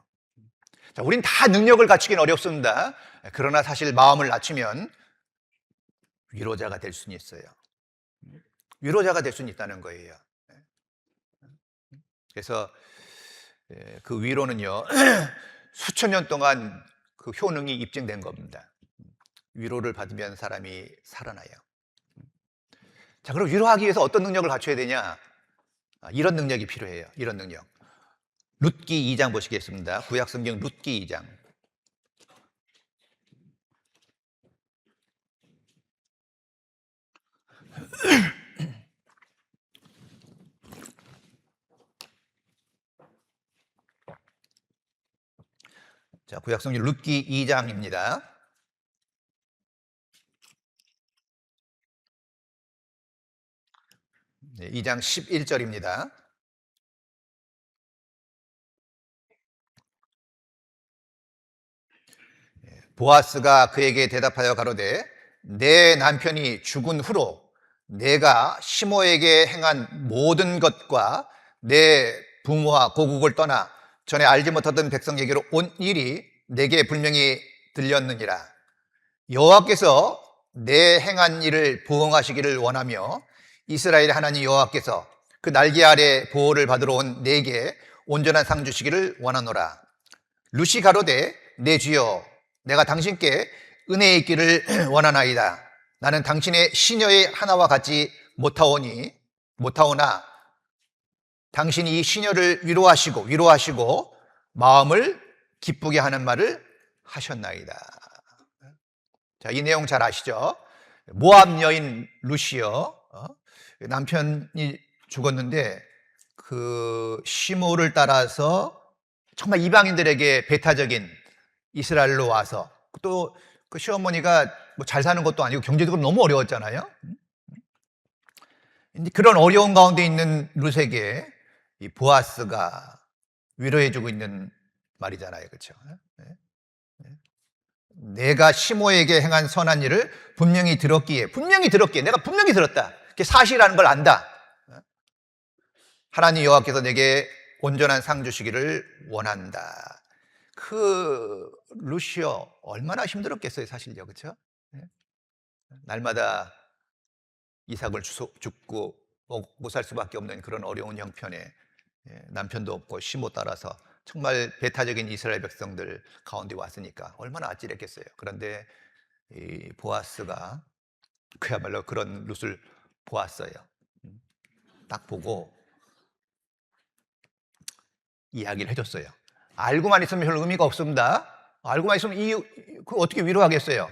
자, 우린 다 능력을 갖추긴 어렵습니다. 그러나 사실 마음을 낮추면 위로자가 될 수는 있어요. 위로자가 될 수는 있다는 거예요. 그래서 그 위로는요, 수천 년 동안 그 효능이 입증된 겁니다. 위로를 받으면 사람이 살아나요. 자, 그럼 위로하기 위해서 어떤 능력을 갖춰야 되냐? 이런 능력이 필요해요. 이런 능력. 룻기 2장 보시겠습니다. 구약성경 룻기 2장. 자, 구약성경 룻기 2장입니다. 2장 11절입니다. 보아스가 그에게 대답하여 가로되 내 남편이 죽은 후로 내가 시모에게 행한 모든 것과 내 부모와 고국을 떠나 전에 알지 못하던 백성에게로 온 일이 내게 분명히 들렸느니라. 여호와께서 내 행한 일을 보응하시기를 원하며 이스라엘 하나님 여호와께서 그 날개 아래 보호를 받으러 온 내게 온전한 상 주시기를 원하노라. 룻이 가로되 내 주여 내가 당신께 은혜에 있기를 원하나이다. 나는 당신의 시녀의 하나와 같지 못하오나 당신이 이 시녀를 위로하시고 마음을 기쁘게 하는 말을 하셨나이다. 자, 이 내용 잘 아시죠? 모압 여인 룻이요, 남편이 죽었는데 그 시므를 따라서 정말 이방인들에게 배타적인 이스라엘로 와서, 또 그 시어머니가 뭐 잘 사는 것도 아니고 경제적으로 너무 어려웠잖아요. 그런 어려운 가운데 있는 룻에게 이 보아스가 위로해주고 있는 말이잖아요. 그렇죠? 내가 시모에게 행한 선한 일을 분명히 들었기에 내가 분명히 들었다. 그게 사실이라는 걸 안다. 하나님 여호와께서 내게 온전한 상 주시기를 원한다. 그 룻이요, 얼마나 힘들었겠어요, 사실요. 그렇죠? 날마다 이삭을 죽고 못 살 수밖에 없는 그런 어려운 형편에 남편도 없고 시모 따라서 정말 배타적인 이스라엘 백성들 가운데 왔으니까 얼마나 아찔했겠어요. 그런데 이 보아스가 그야말로 그런 룻을 보았어요. 딱 보고 이야기를 해줬어요. 알고만 있으면 별 의미가 없습니다. 알고만 있으면 그 어떻게 위로하겠어요?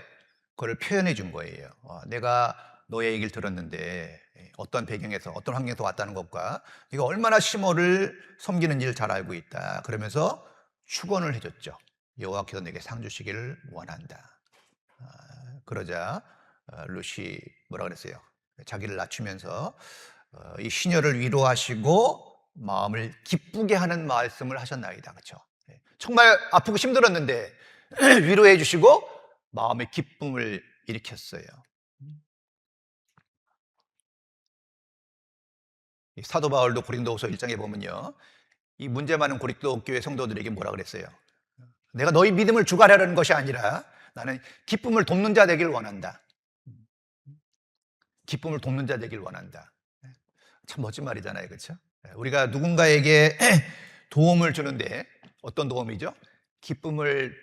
그걸 표현해 준 거예요. 내가 너의 얘기를 들었는데 어떤 배경에서 어떤 환경에서 왔다는 것과 네가 얼마나 시모를 섬기는지를 잘 알고 있다. 그러면서 축원을 해줬죠. 여호와께서 내게 상 주시기를 원한다. 그러자 룻이 뭐라 그랬어요? 자기를 낮추면서 이 시녀를 위로하시고 마음을 기쁘게 하는 말씀을 하셨나이다. 그렇죠? 정말 아프고 힘들었는데 위로해 주시고 마음의 기쁨을 일으켰어요. 사도 바울도 고린도후서 1장에 보면요, 이 문제 많은 고린도 교회 성도들에게 뭐라 그랬어요? 내가 너희 믿음을 주관하려는 것이 아니라 나는 기쁨을 돕는 자 되길 원한다. 기쁨을 돕는 자 되길 원한다. 참 멋진 말이잖아요. 그렇죠? 우리가 누군가에게 도움을 주는데 어떤 도움이죠? 기쁨을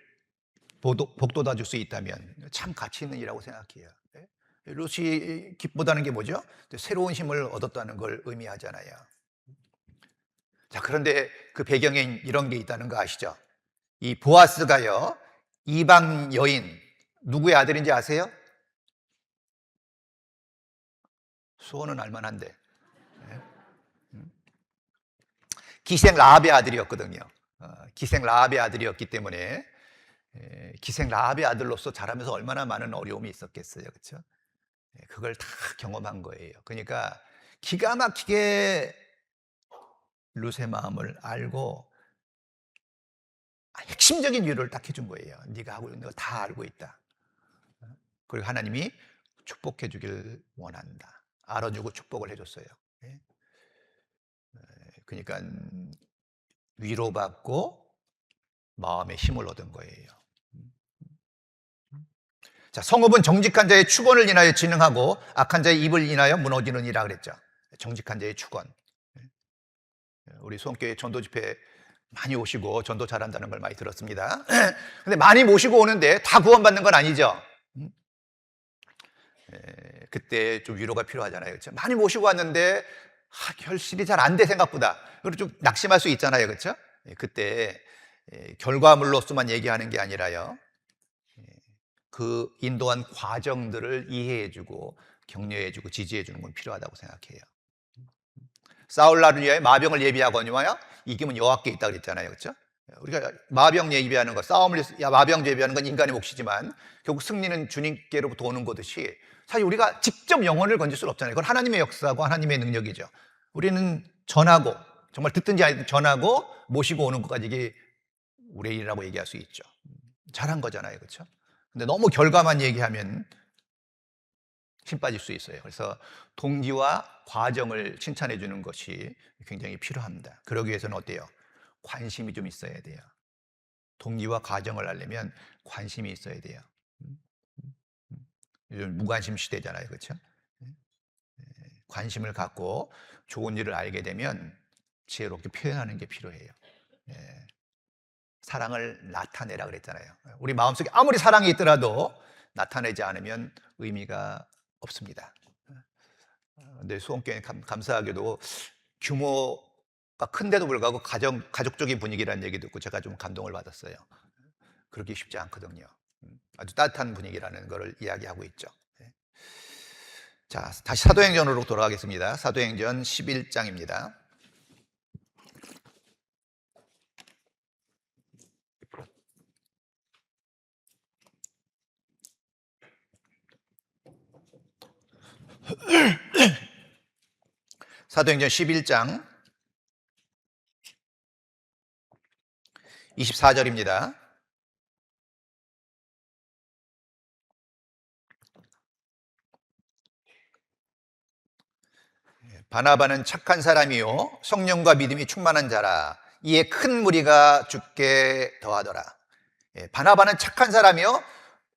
복돋아 줄 수 있다면 참 가치 있는 일이라고 생각해요. 루시 기쁘다는 게 뭐죠? 새로운 힘을 얻었다는 걸 의미하잖아요. 자, 그런데 그 배경에 이런 게 있다는 거 아시죠? 이 보아스가요, 이방 여인, 누구의 아들인지 아세요? 수호는 알만한데 기생 라합의 아들이었거든요. 기생 라합의 아들이었기 때문에 기생 라합의 아들로서 자라면서 얼마나 많은 어려움이 있었겠어요. 그렇죠? 그걸 다 경험한 거예요. 그러니까 기가 막히게 룻의 마음을 알고 핵심적인 위로를 딱 해준 거예요. 네가 하고 있는 거 다 알고 있다. 그리고 하나님이 축복해 주길 원한다. 알아주고 축복을 해줬어요. 그러니까 위로받고 마음의 힘을 얻은 거예요. 자, 성읍은 정직한 자의 축원을 인하여 진흥하고 악한 자의 입을 인하여 무너지느니라 그랬죠. 정직한 자의 축원. 우리 소원교회 전도 집회 많이 오시고 전도 잘한다는 걸 많이 들었습니다. 근데 많이 모시고 오는데 다 구원받는 건 아니죠. 그때 좀 위로가 필요하잖아요. 그렇죠? 많이 모시고 왔는데 결실이 잘 안 돼 생각보다. 그리고 좀 낙심할 수 있잖아요. 그렇죠? 그때 결과물로서만 얘기하는 게 아니라요, 그 인도한 과정들을 이해해주고 격려해주고 지지해주는 건 필요하다고 생각해요. 사울나를 위하여 마병을 예비하거니와 이김은 여호와께 있다 그랬잖아요. 그렇죠? 우리가 마병 예비하는 거, 마병 예비하는 건 인간의 몫이지만 결국 승리는 주님께로부터 오는 거듯이 사실 우리가 직접 영혼을 건질 수는 없잖아요. 그건 하나님의 역사고 하나님의 능력이죠. 우리는 전하고, 정말 듣든지 아니든 전하고 모시고 오는 것까지 이게 우리의 일이라고 얘기할 수 있죠. 잘한 거잖아요. 그렇죠? 근데 너무 결과만 얘기하면 힘 빠질 수 있어요. 그래서 동기와 과정을 칭찬해 주는 것이 굉장히 필요합니다. 그러기 위해서는 어때요? 관심이 좀 있어야 돼요. 동기와 과정을 알려면 관심이 있어야 돼요. 요즘 무관심 시대잖아요. 그렇죠? 관심을 갖고 좋은 일을 알게 되면 지혜롭게 표현하는 게 필요해요. 사랑을 나타내라 그랬잖아요. 우리 마음속에 아무리 사랑이 있더라도 나타내지 않으면 의미가 없습니다. 근데 수원교회는 감사하게도 규모가 큰데도 불구하고 가족적인 분위기라는 얘기 듣고 제가 좀 감동을 받았어요. 그러기 쉽지 않거든요. 아주 따뜻한 분위기라는 것을 이야기하고 있죠. 자, 다시 사도행전으로 돌아가겠습니다. 사도행전 11장입니다. 사도행전 11장 24절입니다. 바나바는 착한 사람이요 성령과 믿음이 충만한 자라. 이에 큰 무리가 죽게 더하더라. 바나바는 착한 사람이요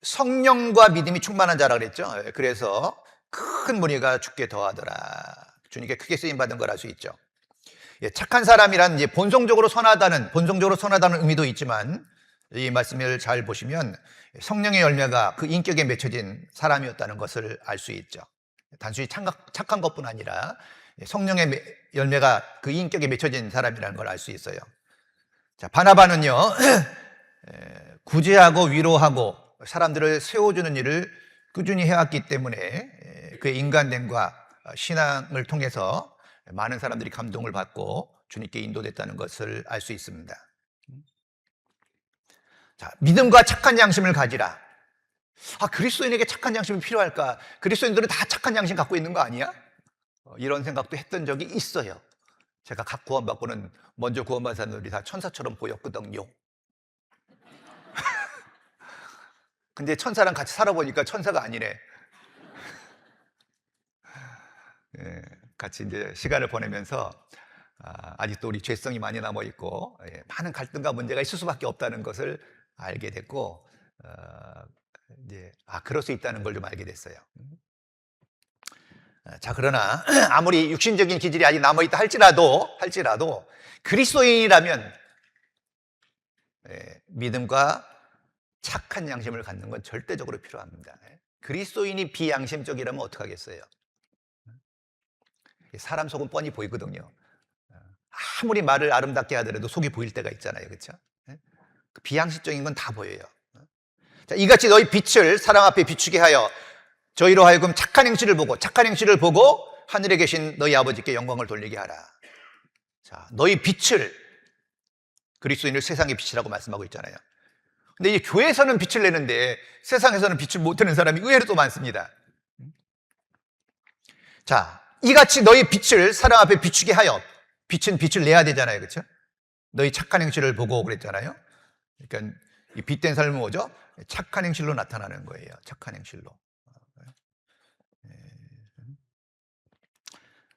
성령과 믿음이 충만한 자라 그랬죠. 그래서 큰 무리가 죽게 더하더라. 주님께 크게 쓰임 받은 걸 알 수 있죠. 착한 사람이란 본성적으로 선하다는 의미도 있지만 이 말씀을 잘 보시면 성령의 열매가 그 인격에 맺혀진 사람이었다는 것을 알 수 있죠. 단순히 착한 것뿐 아니라 성령의 열매가 그 인격에 맺혀진 사람이라는 걸 알 수 있어요. 자, 바나바는요 구제하고 위로하고 사람들을 세워주는 일을 꾸준히 해왔기 때문에 그의 인간됨과 신앙을 통해서 많은 사람들이 감동을 받고 주님께 인도됐다는 것을 알 수 있습니다. 자, 믿음과 착한 양심을 가지라. 그리스도인에게 착한 양심이 필요할까? 그리스도인들은 다 착한 양심 갖고 있는 거 아니야? 이런 생각도 했던 적이 있어요. 제가 각 구원받고는 먼저 구원받은 사람들이 다 천사처럼 보였거든요. 근데 천사랑 같이 살아보니까 천사가 아니네. 예, 같이 이제 시간을 보내면서 아직도 우리 죄성이 많이 남아 있고 많은 갈등과 문제가 있을 수밖에 없다는 것을 알게 됐고 이제 그럴 수 있다는 걸 좀 알게 됐어요. 자, 그러나 아무리 육신적인 기질이 아직 남아 있다 할지라도 그리스도인이라면 믿음과 착한 양심을 갖는 건 절대적으로 필요합니다. 그리스도인이 비양심적이라면 어떡하겠어요? 사람 속은 뻔히 보이거든요. 아무리 말을 아름답게 하더라도 속이 보일 때가 있잖아요. 그렇죠? 비양심적인 건 다 보여요. 자, 이같이 너희 빛을 사람 앞에 비추게 하여 저희로 하여금 착한 행실을 보고 하늘에 계신 너희 아버지께 영광을 돌리게 하라. 자, 너희 빛을, 그리스도인을 세상의 빛이라고 말씀하고 있잖아요. 근데 이 교회에서는 빛을 내는데 세상에서는 빛을 못 내는 사람이 의외로 또 많습니다. 자, 이같이 너희 빛을 사람 앞에 비추게 하여, 빛은 빛을 내야 되잖아요. 그렇죠? 너희 착한 행실을 보고 그랬잖아요. 그러니까 이 빛된 삶은 뭐죠? 착한 행실로 나타나는 거예요. 착한 행실로.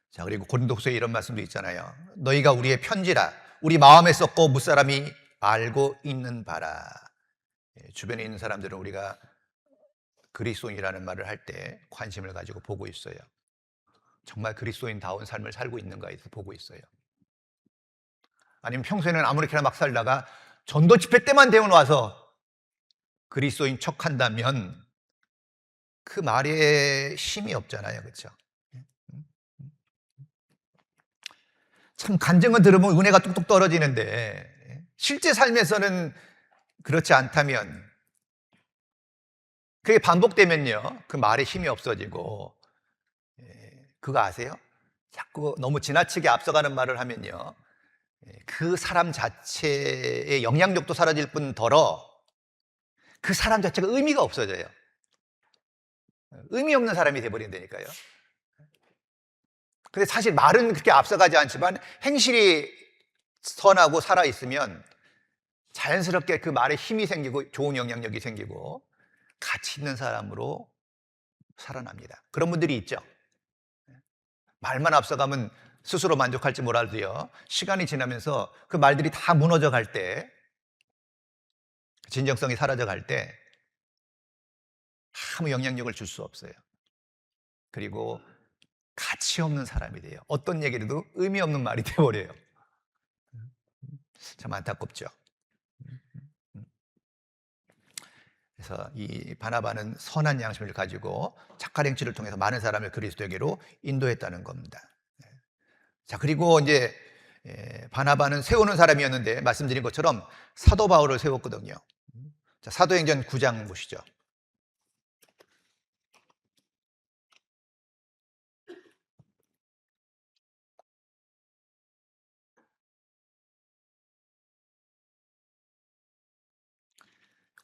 자, 그리고 고린도후서에 이런 말씀도 있잖아요. 너희가 우리의 편지라 우리 마음에 썼고 무사람이 알고 있는 바라. 주변에 있는 사람들은 우리가 그리스도인이라는 말을 할 때 관심을 가지고 보고 있어요. 정말 그리스도인다운 삶을 살고 있는가 해서 보고 있어요. 아니면 평소에는 아무렇게나 막 살다가 전도 집회 때만 되면 와서 그리스도인 척한다면 그 말에 힘이 없잖아요. 그렇죠? 참 간증을 들으면 은혜가 뚝뚝 떨어지는데 실제 삶에서는 그렇지 않다면 그게 반복되면요 그 말에 힘이 없어지고 그거 아세요? 자꾸 너무 지나치게 앞서가는 말을 하면요 그 사람 자체의 영향력도 사라질 뿐더러 그 사람 자체가 의미가 없어져요. 의미 없는 사람이 돼버린다니까요. 근데 사실 말은 그렇게 앞서가지 않지만 행실이 선하고 살아있으면 자연스럽게 그 말에 힘이 생기고 좋은 영향력이 생기고 가치 있는 사람으로 살아납니다. 그런 분들이 있죠. 말만 앞서가면 스스로 만족할지 몰라도요 시간이 지나면서 그 말들이 다 무너져 갈 때, 진정성이 사라져 갈 때 아무 영향력을 줄 수 없어요. 그리고 가치 없는 사람이 돼요. 어떤 얘기를 해도 의미 없는 말이 되어버려요. 참 안타깝죠. 그래서 이 바나바는 선한 양심을 가지고 착한 행실을 통해서 많은 사람을 그리스도에게로 인도했다는 겁니다. 자, 그리고 이제 바나바는 세우는 사람이었는데 말씀드린 것처럼 사도 바울을 세웠거든요. 자, 사도행전 9장 보시죠.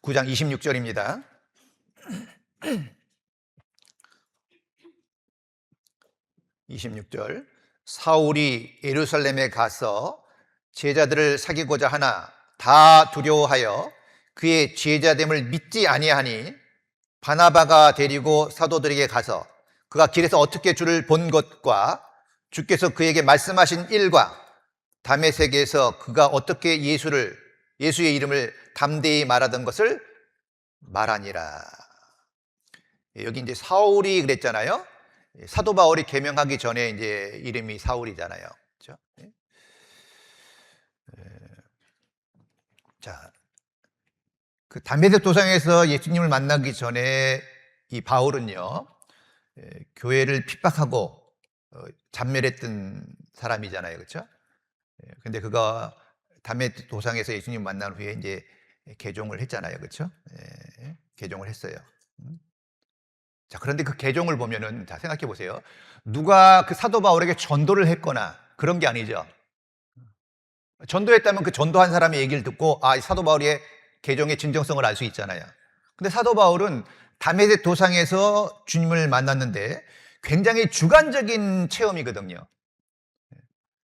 (9장) 26절입니다. 26절 사울이 예루살렘에 가서 제자들을 사귀고자 하나 다 두려워하여 그의 제자됨을 믿지 아니하니 바나바가 데리고 사도들에게 가서 그가 길에서 어떻게 주를 본 것과 주께서 그에게 말씀하신 일과 다메섹에서 그가 어떻게 예수의 이름을 담대히 말하던 것을 말하니라. 여기 이제 사울이 그랬잖아요. 사도 바울이 계명하기 전에 이제 이름이 사울이잖아요. 그렇죠? 자, 그 담메섹 도상에서 예수님을 만나기 전에 이 바울은요, 교회를 핍박하고 잔멸했던 사람이잖아요. 그렇죠? 근데 그가 담메섹 도상에서 예수님 만난 후에 이제 개종을 했잖아요. 그렇죠? 개종을 했어요. 자, 그런데 그 개종을 보면은, 자, 생각해 보세요. 누가 그 사도 바울에게 전도를 했거나 그런 게 아니죠. 전도했다면 그 전도한 사람의 얘기를 듣고, 이 사도 바울의 개종의 진정성을 알 수 있잖아요. 근데 사도 바울은 다메섹 도상에서 주님을 만났는데 굉장히 주관적인 체험이거든요.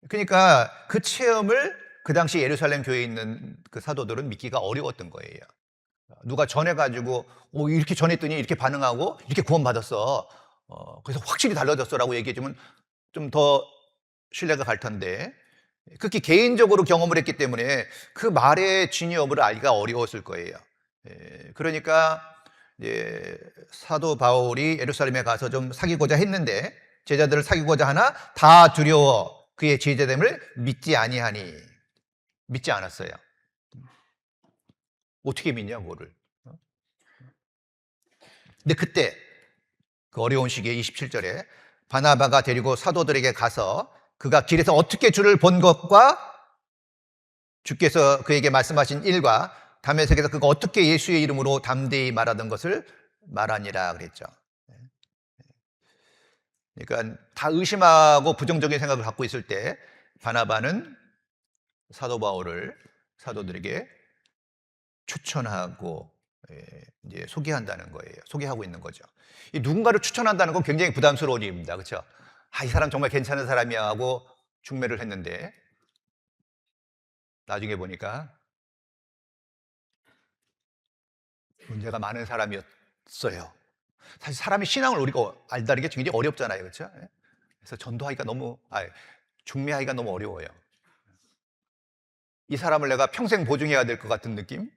그러니까 그 체험을 그 당시 예루살렘 교회에 있는 그 사도들은 믿기가 어려웠던 거예요. 누가 전해가지고 이렇게 전했더니 이렇게 반응하고 이렇게 구원받았어. 그래서 확실히 달라졌어라고 얘기해주면 좀 더 신뢰가 갈 텐데 극히 개인적으로 경험을 했기 때문에 그 말의 진위여부를 알기가 어려웠을 거예요. 그러니까 이제 사도 바울이 예루살렘에 가서 좀 사귀고자 했는데 제자들을 사귀고자 하나 다 두려워 그의 제자됨을 믿지 아니하니 믿지 않았어요. 어떻게 믿냐 그거를. 근데 그때 그 어려운 시기에 27절에 바나바가 데리고 사도들에게 가서 그가 길에서 어떻게 주를 본 것과 주께서 그에게 말씀하신 일과 다메섹에서 그가 어떻게 예수의 이름으로 담대히 말하던 것을 말하니라 그랬죠. 그러니까 다 의심하고 부정적인 생각을 갖고 있을 때 바나바는 사도 바울을 사도들에게 추천하고 이제 소개한다는 거예요. 소개하고 있는 거죠. 이 누군가를 추천한다는 건 굉장히 부담스러운 일입니다. 그렇죠? 이 사람 정말 괜찮은 사람이야 하고 중매를 했는데 나중에 보니까 문제가 많은 사람이었어요. 사실 사람이 신앙을 우리가 알다는 게 굉장히 어렵잖아요. 그렇죠? 그래서 전도하기가 중매하기가 너무 어려워요. 이 사람을 내가 평생 보증해야 될 것 같은 느낌?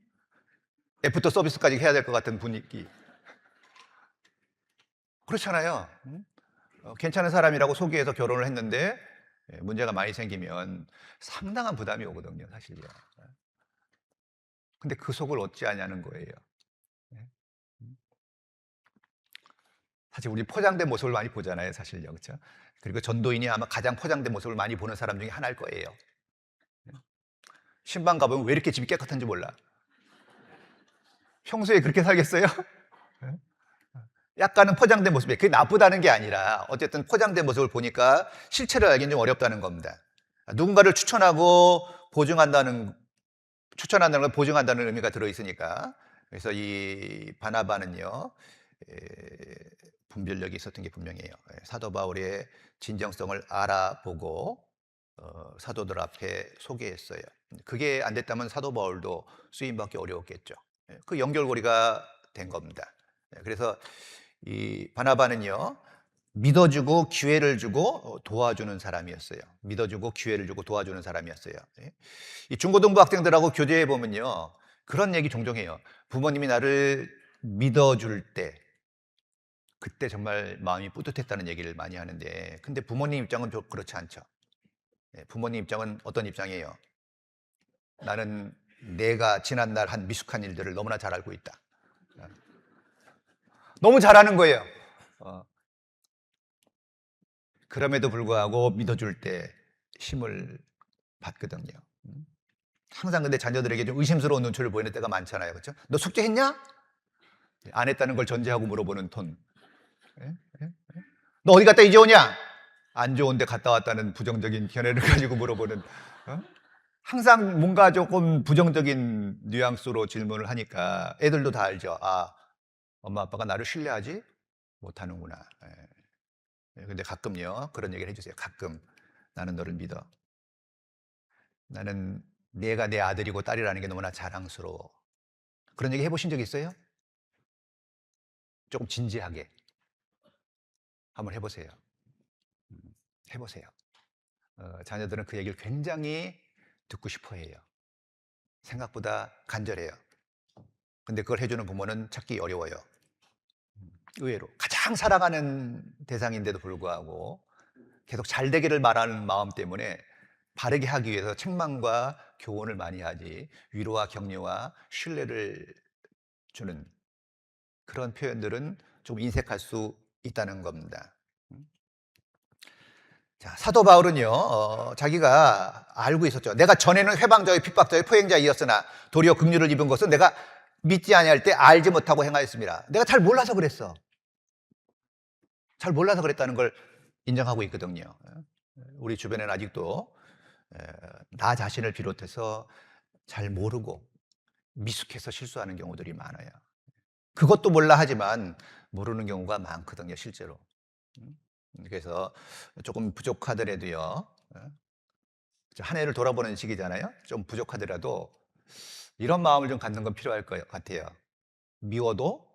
애프터 서비스까지 해야 될 것 같은 분위기. 그렇잖아요. 괜찮은 사람이라고 소개해서 결혼을 했는데 문제가 많이 생기면 상당한 부담이 오거든요, 사실요. 근데 그 속을 어찌하냐는 거예요. 사실 우리 포장된 모습을 많이 보잖아요, 사실요. 그렇죠? 그리고 전도인이 아마 가장 포장된 모습을 많이 보는 사람 중에 하나일 거예요. 신방 가보면 왜 이렇게 집이 깨끗한지 몰라. 평소에 그렇게 살겠어요? 약간은 포장된 모습이에요. 그게 나쁘다는 게 아니라 어쨌든 포장된 모습을 보니까 실체를 알기는 좀 어렵다는 겁니다. 누군가를 추천한다는 걸 보증한다는 의미가 들어있으니까. 그래서 이 바나바는요, 분별력이 있었던 게 분명해요. 사도 바울의 진정성을 알아보고 사도들 앞에 소개했어요. 그게 안 됐다면 사도 바울도 쓰임받기 어려웠겠죠. 그 연결고리가 된 겁니다. 그래서 이 바나바는요, 믿어주고 기회를 주고 도와주는 사람이었어요. 믿어주고 기회를 주고 도와주는 사람이었어요. 이 중고등부 학생들하고 교제해 보면요, 그런 얘기 종종 해요. 부모님이 나를 믿어줄 때 그때 정말 마음이 뿌듯했다는 얘기를 많이 하는데, 근데 부모님 입장은 좀 그렇지 않죠. 부모님 입장은 어떤 입장이에요? 나는 내가 지난날 한 미숙한 일들을 너무나 잘 알고 있다. 너무 잘하는 거예요. 그럼에도 불구하고 믿어줄 때 힘을 받거든요. 항상 근데 자녀들에게 좀 의심스러운 눈초리를 보이는 때가 많잖아요. 그렇죠? 너 숙제했냐? 안 했다는 걸 전제하고 물어보는 톤. 너 어디 갔다 이제 오냐? 안 좋은데 갔다 왔다는 부정적인 견해를 가지고 물어보는. 항상 뭔가 조금 부정적인 뉘앙스로 질문을 하니까 애들도 다 알죠. 엄마 아빠가 나를 신뢰하지 못하는구나. 근데 가끔요, 그런 얘기를 해주세요. 가끔 나는 너를 믿어. 나는 내가 내 아들이고 딸이라는 게 너무나 자랑스러워. 그런 얘기 해보신 적 있어요? 조금 진지하게 한번 해보세요. 해보세요. 자녀들은 그 얘기를 굉장히 듣고 싶어 해요. 생각보다 간절해요. 근데 그걸 해주는 부모는 찾기 어려워요. 의외로 가장 사랑하는 대상인데도 불구하고 계속 잘 되기를 바라는 마음 때문에 바르게 하기 위해서 책망과 교훈을 많이 하지 위로와 격려와 신뢰를 주는 그런 표현들은 좀 인색할 수 있다는 겁니다. 자, 사도 바울은요, 자기가 알고 있었죠. 내가 전에는 회방자의 핍박자의 포행자이었으나 도리어 긍휼을 입은 것은 내가 믿지 아니할 때 알지 못하고 행하였습니다. 내가 잘 몰라서 그랬어. 잘 몰라서 그랬다는 걸 인정하고 있거든요. 우리 주변에는 아직도 나 자신을 비롯해서 잘 모르고 미숙해서 실수하는 경우들이 많아요. 그것도 몰라 하지만 모르는 경우가 많거든요, 실제로. 그래서 조금 부족하더라도요, 한 해를 돌아보는 시기잖아요. 좀 부족하더라도 이런 마음을 좀 갖는 건 필요할 것 같아요. 미워도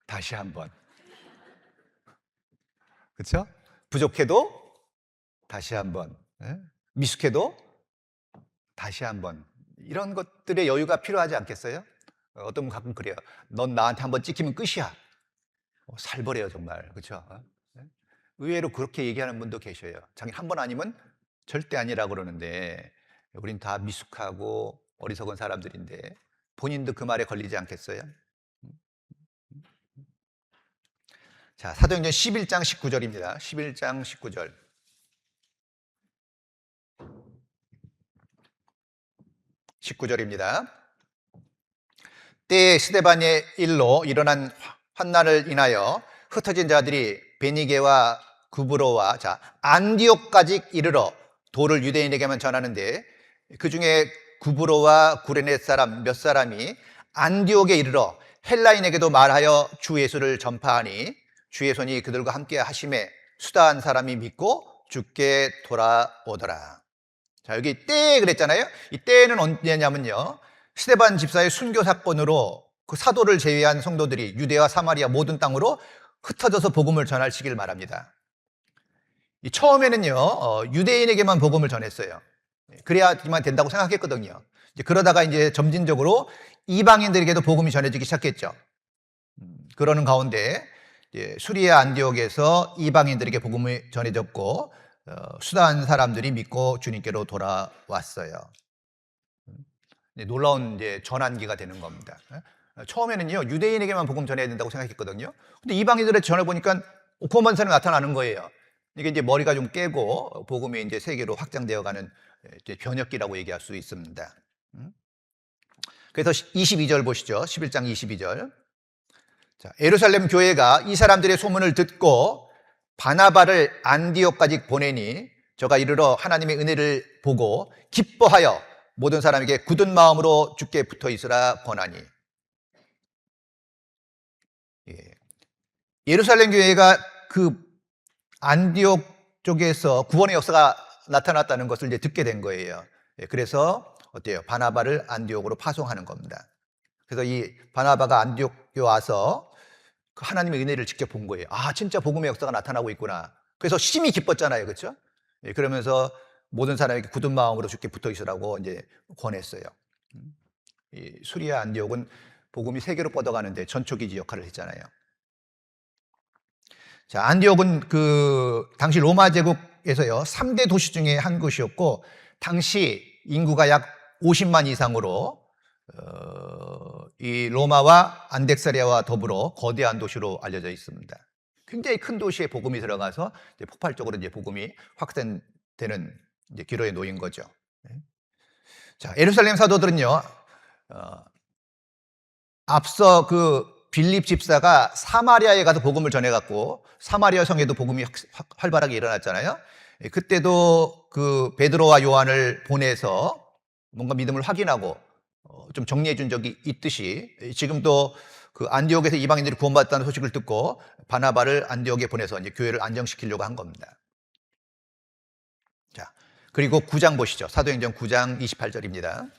다시 한번. 그렇죠? 부족해도 다시 한번. 예? 미숙해도 다시 한번. 이런 것들의 여유가 필요하지 않겠어요? 어떤 분 가끔 그래요. 넌 나한테 한번 찍히면 끝이야. 살벌해요, 정말. 그렇죠? 예? 의외로 그렇게 얘기하는 분도 계셔요. 자기 한 번 아니면 절대 아니라고 그러는데 우린 다 미숙하고 어리석은 사람들인데 본인도 그 말에 걸리지 않겠어요? 자, 사도행전 11장 19절입니다. 11장 19절. 19절입니다. 때에 스데반의 일로 일어난 환난을 인하여 흩어진 자들이 베니게와 구브로와 안디옥까지 이르러 도를 유대인에게만 전하는데 그 중에 구브로와 구레네 사람 몇 사람이 안디옥에 이르러 헬라인에게도 말하여 주 예수를 전파하니 주의 손이 그들과 함께 하심에 수다한 사람이 믿고 주께 돌아오더라. 자, 여기 때 그랬잖아요. 이 때는 언제냐면요, 스데반 집사의 순교 사건으로 그 사도를 제외한 성도들이 유대와 사마리아 모든 땅으로 흩어져서 복음을 전할 시기를 말합니다. 처음에는요, 유대인에게만 복음을 전했어요. 그래야지만 된다고 생각했거든요. 그러다가 이제 점진적으로 이방인들에게도 복음이 전해지기 시작했죠. 그러는 가운데 수리아 안디옥에서 이방인들에게 복음이 전해졌고 수다한 사람들이 믿고 주님께로 돌아왔어요. 놀라운 이제 전환기가 되는 겁니다. 처음에는요, 유대인에게만 복음 전해야 된다고 생각했거든요. 근데 이방인들에 전해보니까 고만사는 나타나는 거예요. 이게 이제 머리가 좀 깨고 복음이 이제 세계로 확장되어가는 변혁기라고 얘기할 수 있습니다. 그래서 22절 보시죠. 11장 22절. 자, 예루살렘 교회가 이 사람들의 소문을 듣고 바나바를 안디옥까지 보내니 저가 이르러 하나님의 은혜를 보고 기뻐하여 모든 사람에게 굳은 마음으로 주께 붙어 있으라 권하니. 예루살렘 교회가 그 안디옥 쪽에서 구원의 역사가 나타났다는 것을 이제 듣게 된 거예요. 그래서 어때요? 바나바를 안디옥으로 파송하는 겁니다. 그래서 이 바나바가 안디옥에 와서 그 하나님의 은혜를 직접 본 거예요. 아, 진짜 복음의 역사가 나타나고 있구나. 그래서 심히 기뻤잖아요. 그렇죠? 그러면서 모든 사람에게 굳은 마음으로 주께 붙어 있으라고 이제 권했어요. 이 수리아 안디옥은 복음이 세계로 뻗어가는데 전초기지 역할을 했잖아요. 자, 안디옥은 그 당시 로마 제국에서요 3대 도시 중에 한 곳이었고 당시 인구가 약 50만 이상으로 이 로마와 안덱사리아와 더불어 거대한 도시로 알려져 있습니다. 굉장히 큰 도시에 복음이 들어가서 이제 폭발적으로 이제 복음이 확산되는 이제 기로에 놓인 거죠. 자, 예루살렘 사도들은요, 앞서 그 빌립 집사가 사마리아에 가서 복음을 전해갖고 사마리아 성에도 복음이 활발하게 일어났잖아요. 그때도 그 베드로와 요한을 보내서 뭔가 믿음을 확인하고 좀 정리해 준 적이 있듯이 지금도 그 안디옥에서 이방인들이 구원받았다는 소식을 듣고 바나바를 안디옥에 보내서 이제 교회를 안정시키려고 한 겁니다. 자, 그리고 9장 보시죠. 사도행전 9장 28절입니다.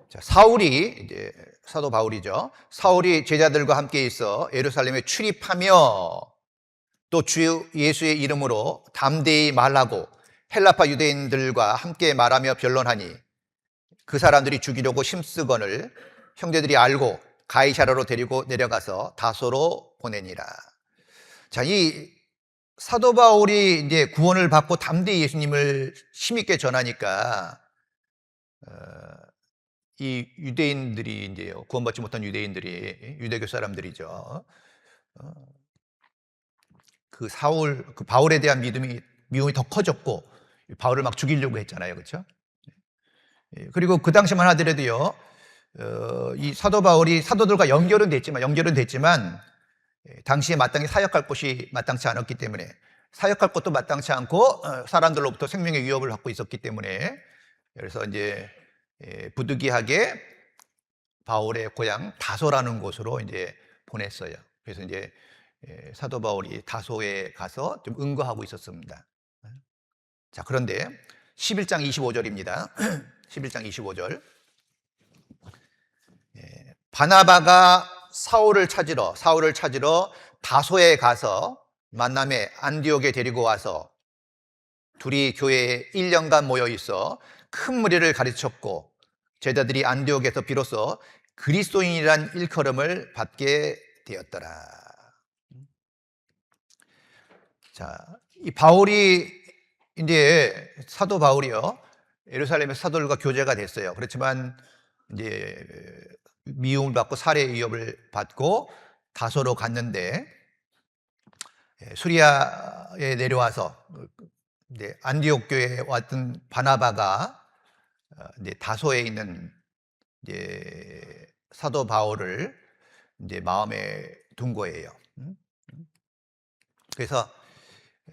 자, 사울이 이제 사도 바울이죠. 사울이 제자들과 함께 있어 예루살렘에 출입하며 또 주 예수의 이름으로 담대히 말하고 헬라파 유대인들과 함께 말하며 변론하니 그 사람들이 죽이려고 힘쓰거늘 형제들이 알고 가이사라로 데리고 내려가서 다소로 보내니라. 자, 이 사도 바울이 이제 구원을 받고 담대히 예수님을 힘있게 전하니까 이 유대인들이 이제 구원받지 못한 유대인들이 유대교 사람들이죠. 그 바울에 대한 미움이 더 커졌고 바울을 막 죽이려고 했잖아요, 그렇죠? 그리고 그 당시만 하더라도요, 이 사도 바울이 사도들과 연결은 됐지만 당시에 마땅히 사역할 곳이 마땅치 않았기 때문에 사역할 곳도 마땅치 않고 사람들로부터 생명의 위협을 받고 있었기 때문에 그래서 이제 부득이하게 바울의 고향 다소라는 곳으로 이제 보냈어요. 그래서 이제 사도 바울이 다소에 가서 좀 응거하고 있었습니다. 자, 그런데 11장 25절입니다. 11장 25절. 바나바가 사울을 찾으러 다소에 가서 만남에 안디옥에 데리고 와서 둘이 교회에 1년간 모여 있어 큰 무리를 가르쳤고 제자들이 안디옥에서 비로소 그리스도인이란 일컬음을 받게 되었더라. 자, 이 바울이 이제 사도 바울이요, 예루살렘의 사도들과 교제가 됐어요. 그렇지만 이제 미움을 받고 살해 위협을 받고 다소로 갔는데 수리아에 내려와서 이제 안디옥 교회에 왔던 바나바가 이제 다소에 있는 이제 사도 바울을 이제 마음에 둔 거예요. 그래서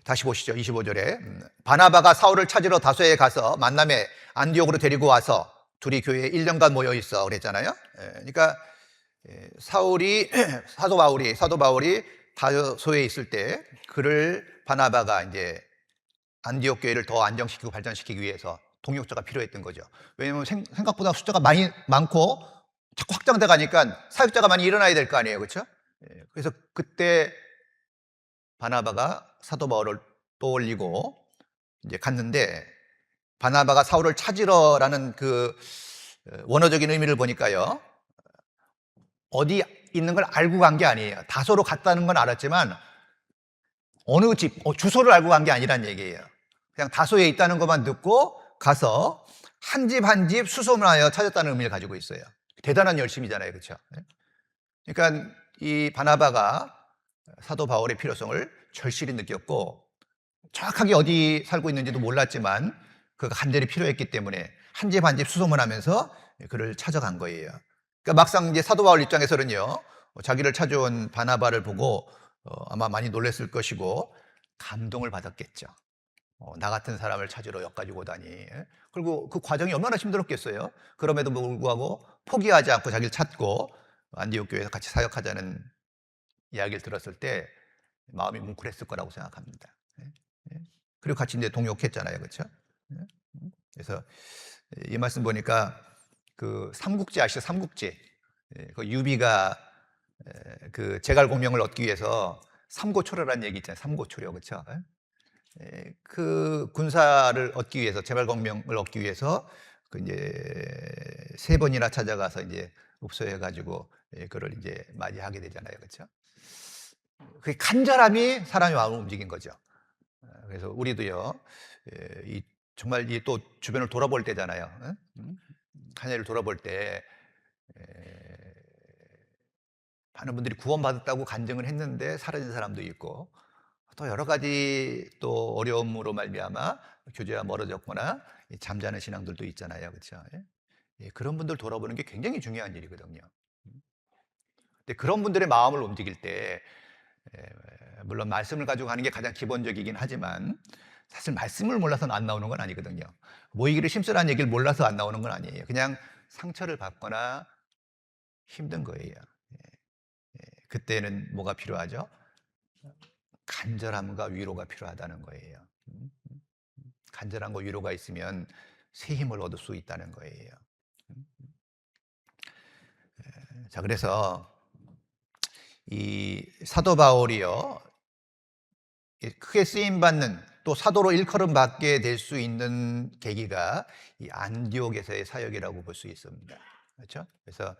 다시 보시죠. 25절에 바나바가 사울을 찾으러 다소에 가서 만남에 안디옥으로 데리고 와서 둘이 교회에 1년간 모여 있어 그랬잖아요. 그러니까 사도 바울이 다소에 있을 때 그를 바나바가 이제 안디옥 교회를 더 안정시키고 발전시키기 위해서 동역자가 필요했던 거죠. 왜냐하면 생각보다 숫자가 많고 자꾸 확장돼 가니까 사역자가 많이 일어나야 될 거 아니에요, 그렇죠? 그래서 그때 바나바가 사도 바울을 떠올리고 이제 갔는데, 바나바가 사울을 찾으러라는 그 원어적인 의미를 보니까요, 어디 있는 걸 알고 간 게 아니에요. 다소로 갔다는 건 알았지만 어느 집, 주소를 알고 간 게 아니란 얘기예요. 그냥 다소에 있다는 것만 듣고 가서 한 집 한 집 수소문하여 찾았다는 의미를 가지고 있어요. 대단한 열심이잖아요, 그렇죠? 그러니까 이 바나바가 사도 바울의 필요성을 절실히 느꼈고 정확하게 어디 살고 있는지도 몰랐지만 그가 간절히 필요했기 때문에 한 집 한 집 수소문하면서 그를 찾아간 거예요. 그러니까 막상 이제 사도 바울 입장에서는요, 자기를 찾아온 바나바를 보고 아마 많이 놀랐을 것이고 감동을 받았겠죠. 나 같은 사람을 찾으러 여기까지 오다니. 그리고 그 과정이 얼마나 힘들었겠어요. 그럼에도 불구하고 포기하지 않고 자기를 찾고 안디옥 교회에서 같이 사역하자는 이야기를 들었을 때 마음이 뭉클했을 거라고 생각합니다. 그리고 같이 이제 동역했잖아요, 그렇죠? 그래서 이 말씀 보니까 그 삼국지 아시죠? 삼국지. 그 유비가 그 제갈공명을 얻기 위해서 삼고초려라는 얘기 있잖아요. 삼고초려, 그렇죠? 그 군사를 얻기 위해서, 제갈공명을 얻기 위해서 그 이제 3번이나 찾아가서 이제 읍소해가지고 그를 이제 맞이하게 되잖아요, 그렇죠? 그 간절함이 사람의 마음을 움직인 거죠. 그래서 우리도요, 정말 이 또 주변을 돌아볼 때잖아요. 하늘을 돌아볼 때 많은 분들이 구원받았다고 간증을 했는데 사라진 사람도 있고, 또 여러 가지 또 어려움으로 말미암아 교제와 멀어졌거나 잠자는 신앙들도 있잖아요, 그렇죠? 그런 분들 돌아보는 게 굉장히 중요한 일이거든요. 근데 그런 분들의 마음을 움직일 때 물론 말씀을 가지고 가는 게 가장 기본적이긴 하지만 사실 말씀을 몰라서는 안 나오는 건 아니거든요. 모이기를 심쓰라는 얘기를 몰라서 안 나오는 건 아니에요. 그냥 상처를 받거나 힘든 거예요. 그때는 뭐가 필요하죠? 간절함과 위로가 필요하다는 거예요. 간절함과 위로가 있으면 새 힘을 얻을 수 있다는 거예요. 자, 그래서 이 사도 바울이요, 크게 쓰임받는, 또 사도로 일컬음 받게 될 수 있는 계기가 이 안디옥에서의 사역이라고 볼 수 있습니다. 그렇죠? 그래서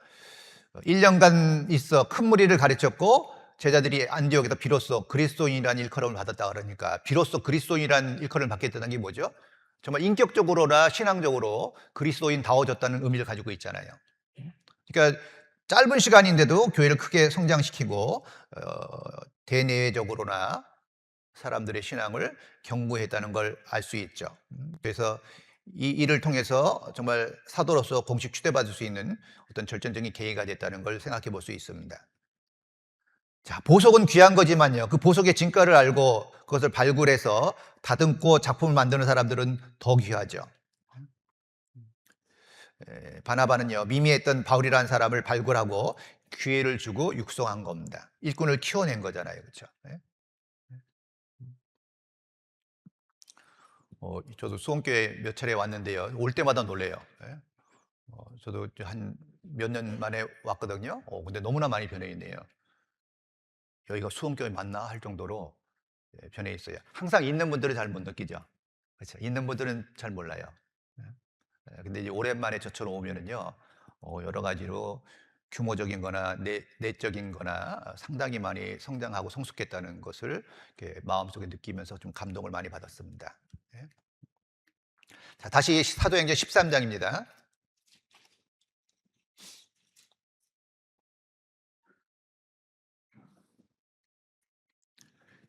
1년간 있어 큰 무리를 가르쳤고 제자들이 안디옥에서 비로소 그리스도인이라는 일컬음을 받았다 그러니까, 비로소 그리스도인이라는 일컬음을 받게 됐다는 게 뭐죠? 정말 인격적으로나 신앙적으로 그리스도인다워졌다는 의미를 가지고 있잖아요. 그러니까 짧은 시간인데도 교회를 크게 성장시키고 대내외적으로나 사람들의 신앙을 견고했다는 걸 알 수 있죠. 그래서 이 일을 통해서 정말 사도로서 공식 추대받을 수 있는 어떤 절정적인 계기가 됐다는 걸 생각해 볼 수 있습니다. 자, 보석은 귀한 거지만요, 그 보석의 진가를 알고 그것을 발굴해서 다듬고 작품을 만드는 사람들은 더 귀하죠. 바나바는요, 미미했던 바울이라는 사람을 발굴하고 기회를 주고 육성한 겁니다. 일꾼을 키워낸 거잖아요. 그렇죠? 예? 저도 수원교회 몇 차례 왔는데요. 올 때마다 놀래요. 예? 저도 한 몇 년 만에 왔거든요. 근데 너무나 많이 변해 있네요. 여기가 수원교회 맞나 할 정도로 예, 변해 있어요. 항상 있는 분들은 잘 못 느끼죠. 그렇죠? 있는 분들은 잘 몰라요. 예. 근데 이제 오랜만에 저처럼 오면은요, 여러 가지로 규모적인 거나 내적인 거나 상당히 많이 성장하고 성숙했다는 것을 이렇게 마음속에 느끼면서 좀 감동을 많이 받았습니다. 예. 자, 다시 사도행전 13장입니다.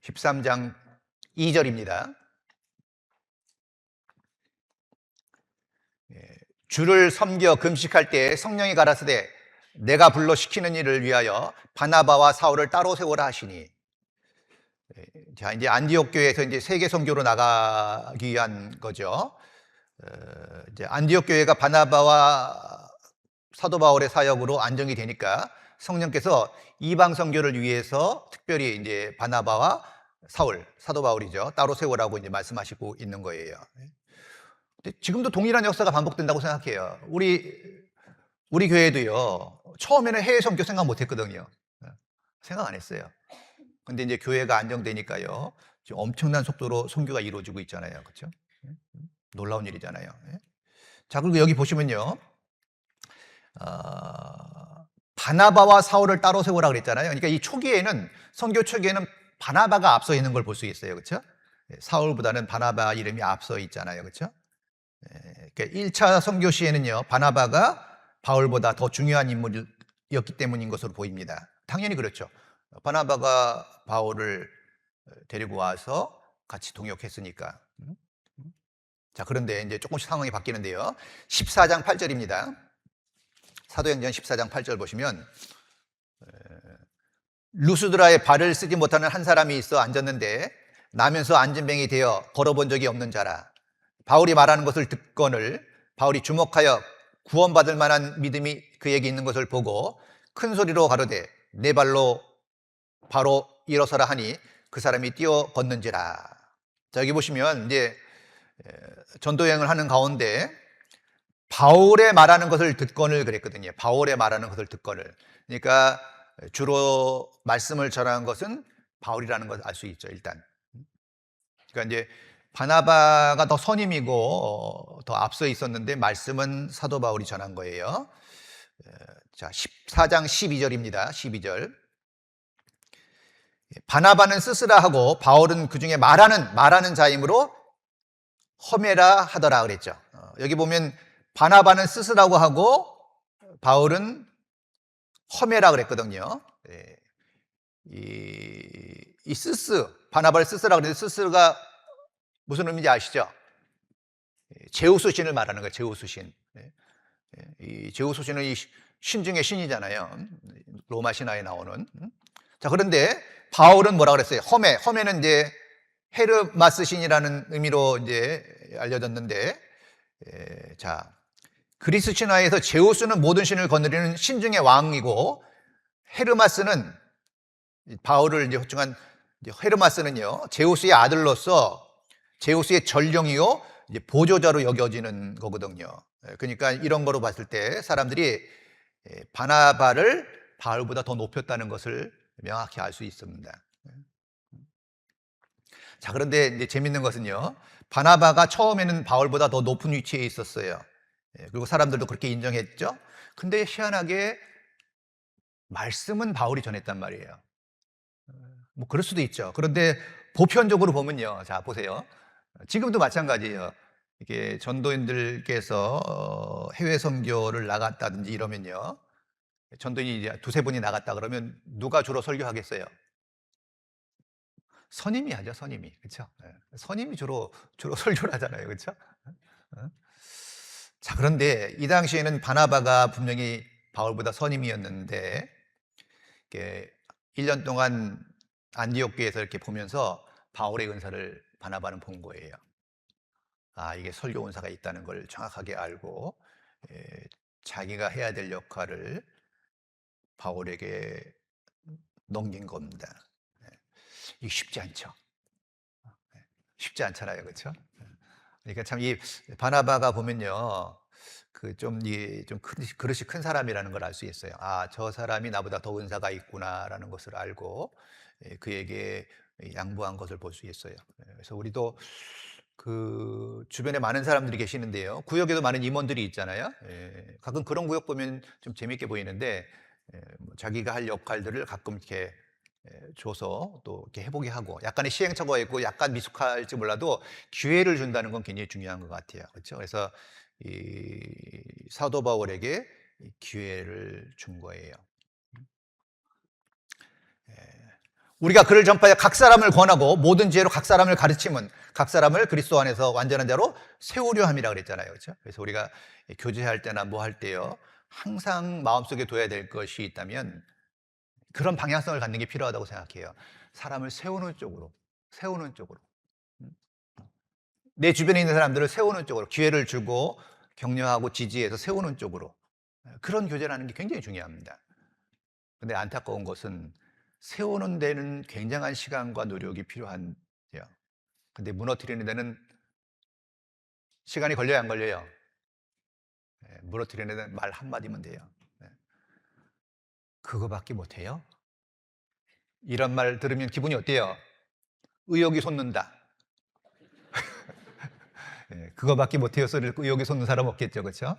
13장 2절입니다. 주를 섬겨 금식할 때 성령이 가라사대 내가 불러 시키는 일을 위하여 바나바와 사울을 따로 세우라 하시니. 자, 이제 안디옥 교회에서 이제 세계 선교로 나가기 위한 거죠. 이제 안디옥 교회가 바나바와 사도 바울의 사역으로 안정이 되니까 성령께서 이방 선교를 위해서 특별히 이제 바나바와 사울, 사도 바울이죠. 따로 세우라고 이제 말씀하시고 있는 거예요. 근데 지금도 동일한 역사가 반복된다고 생각해요. 우리 교회도요. 처음에는 해외 선교 생각 못 했거든요. 생각 안 했어요. 근데 이제 교회가 안정되니까요. 지금 엄청난 속도로 선교가 이루어지고 있잖아요. 그렇죠? 놀라운 일이잖아요. 자, 그리고 여기 보시면요. 바나바와 사울을 따로 세우라 그랬잖아요. 그러니까 이 초기에는 선교 초기에는 바나바가 앞서 있는 걸 볼 수 있어요. 그렇죠? 사울보다는 바나바 이름이 앞서 있잖아요. 그렇죠? 그러니까 1차 선교 시에는요. 바나바가 바울보다 더 중요한 인물이었기 때문인 것으로 보입니다. 당연히 그렇죠. 바나바가 바울을 데리고 와서 같이 동역했으니까. 자, 그런데 이제 조금씩 상황이 바뀌는데요. 14장 8절입니다. 사도행전 14장 8절 보시면 루스드라에 발을 쓰지 못하는 한 사람이 있어 앉았는데 나면서 앉은 뱅이 되어 걸어본 적이 없는 자라. 바울이 말하는 것을 듣거늘 바울이 주목하여 구원받을 만한 믿음이 그에게 있는 것을 보고 큰 소리로 가로되 내 발로 바로 일어서라 하니 그 사람이 뛰어 걷는지라. 자, 여기 보시면 이제 전도 여행을 하는 가운데 바울의 말하는 것을 듣거늘 그랬거든요. 바울의 말하는 것을 듣거늘. 그러니까 주로 말씀을 전하는 것은 바울이라는 것을 알 수 있죠, 일단. 그러니까 이제 바나바가 더 선임이고 더 앞서 있었는데 말씀은 사도 바울이 전한 거예요. 자, 14장 12절입니다. 12절. 바나바는 스스라 하고 바울은 그 중에 말하는 자이므로 허메라 하더라 그랬죠. 여기 보면 바나바는 스스라고 하고 바울은 허메라 그랬거든요. 이 스스, 바나바를 스스라 그랬는데 스스가 무슨 의미인지 아시죠? 제우스 신을 말하는 거예요. 제우스 신. 이 제우스 신은 이 신 중에 신이잖아요. 로마 신화에 나오는. 자, 그런데 바울은 뭐라 그랬어요? 허메는 이제 헤르마스 신이라는 의미로 이제 알려졌는데, 자, 그리스 신화에서 제우스는 모든 신을 거느리는 신 중의 왕이고, 헤르마스는 바울을 이제 호칭한 헤르마스는요, 제우스의 아들로서 제우스의 전령이요, 이제 보조자로 여겨지는 거거든요. 그러니까 이런 거로 봤을 때 사람들이 바나바를 바울보다 더 높였다는 것을 명확히 알 수 있습니다. 자, 그런데 이제 재밌는 것은요, 바나바가 처음에는 바울보다 더 높은 위치에 있었어요. 그리고 사람들도 그렇게 인정했죠. 근데 희한하게 말씀은 바울이 전했단 말이에요. 뭐 그럴 수도 있죠. 그런데 보편적으로 보면요, 자 보세요. 지금도 마찬가지예요. 이게 전도인들께서 해외 선교를 나갔다든지 이러면요, 전도인이 이제 두세 분이 나갔다 그러면 누가 주로 설교하겠어요? 선임이 하죠, 선임이. 그렇죠? 선임이 주로 설교를 하잖아요. 그렇죠? 자, 그런데 이 당시에는 바나바가 분명히 바울보다 선임이었는데 1년 동안 안디옥 교회에서 이렇게 보면서 바울의 은사를 바나바는 본 거예요. 아, 이게 설교 은사가 있다는 걸 정확하게 알고 자기가 해야 될 역할을 바울에게 넘긴 겁니다. 이게 쉽지 않죠. 쉽지 않잖아요, 그렇죠? 그러니까 참 이 바나바가 보면요, 그 좀 이 좀 그릇이 큰 사람이라는 걸 알 수 있어요. 아, 저 사람이 나보다 더 은사가 있구나라는 것을 알고 그에게 양보한 것을 볼 수 있어요. 그래서 우리도 그 주변에 많은 사람들이 계시는데요. 구역에도 많은 임원들이 있잖아요. 가끔 그런 구역 보면 좀 재밌게 보이는데 뭐 자기가 할 역할들을 가끔 이렇게 줘서 또 이렇게 해보게 하고, 약간의 시행착오가 있고 약간 미숙할지 몰라도 기회를 준다는 건 굉장히 중요한 것 같아요. 그렇죠? 그래서 이 사도 바울에게 이 기회를 준 거예요. 우리가 그를 전파해 각 사람을 권하고 모든 지혜로 각 사람을 가르침은 각 사람을 그리스도 안에서 완전한 자로 세우려 함이라 그랬잖아요. 그렇죠? 그래서 우리가 교제할 때나 뭐 할 때요, 항상 마음속에 둬야 될 것이 있다면 그런 방향성을 갖는 게 필요하다고 생각해요. 사람을 세우는 쪽으로, 세우는 쪽으로. 내 주변에 있는 사람들을 세우는 쪽으로, 기회를 주고 격려하고 지지해서 세우는 쪽으로. 그런 교제라는 게 굉장히 중요합니다. 근데 안타까운 것은 세우는 데는 굉장한 시간과 노력이 필요한데요. 근데 무너뜨리는 데는 시간이 걸려야 안 걸려요? 무너뜨리는 데는 말 한마디면 돼요. 그거밖에 못해요? 이런 말 들으면 기분이 어때요? 의욕이 솟는다. 그거밖에 못해요 소리를 의욕이 솟는 사람 없겠죠, 그렇죠?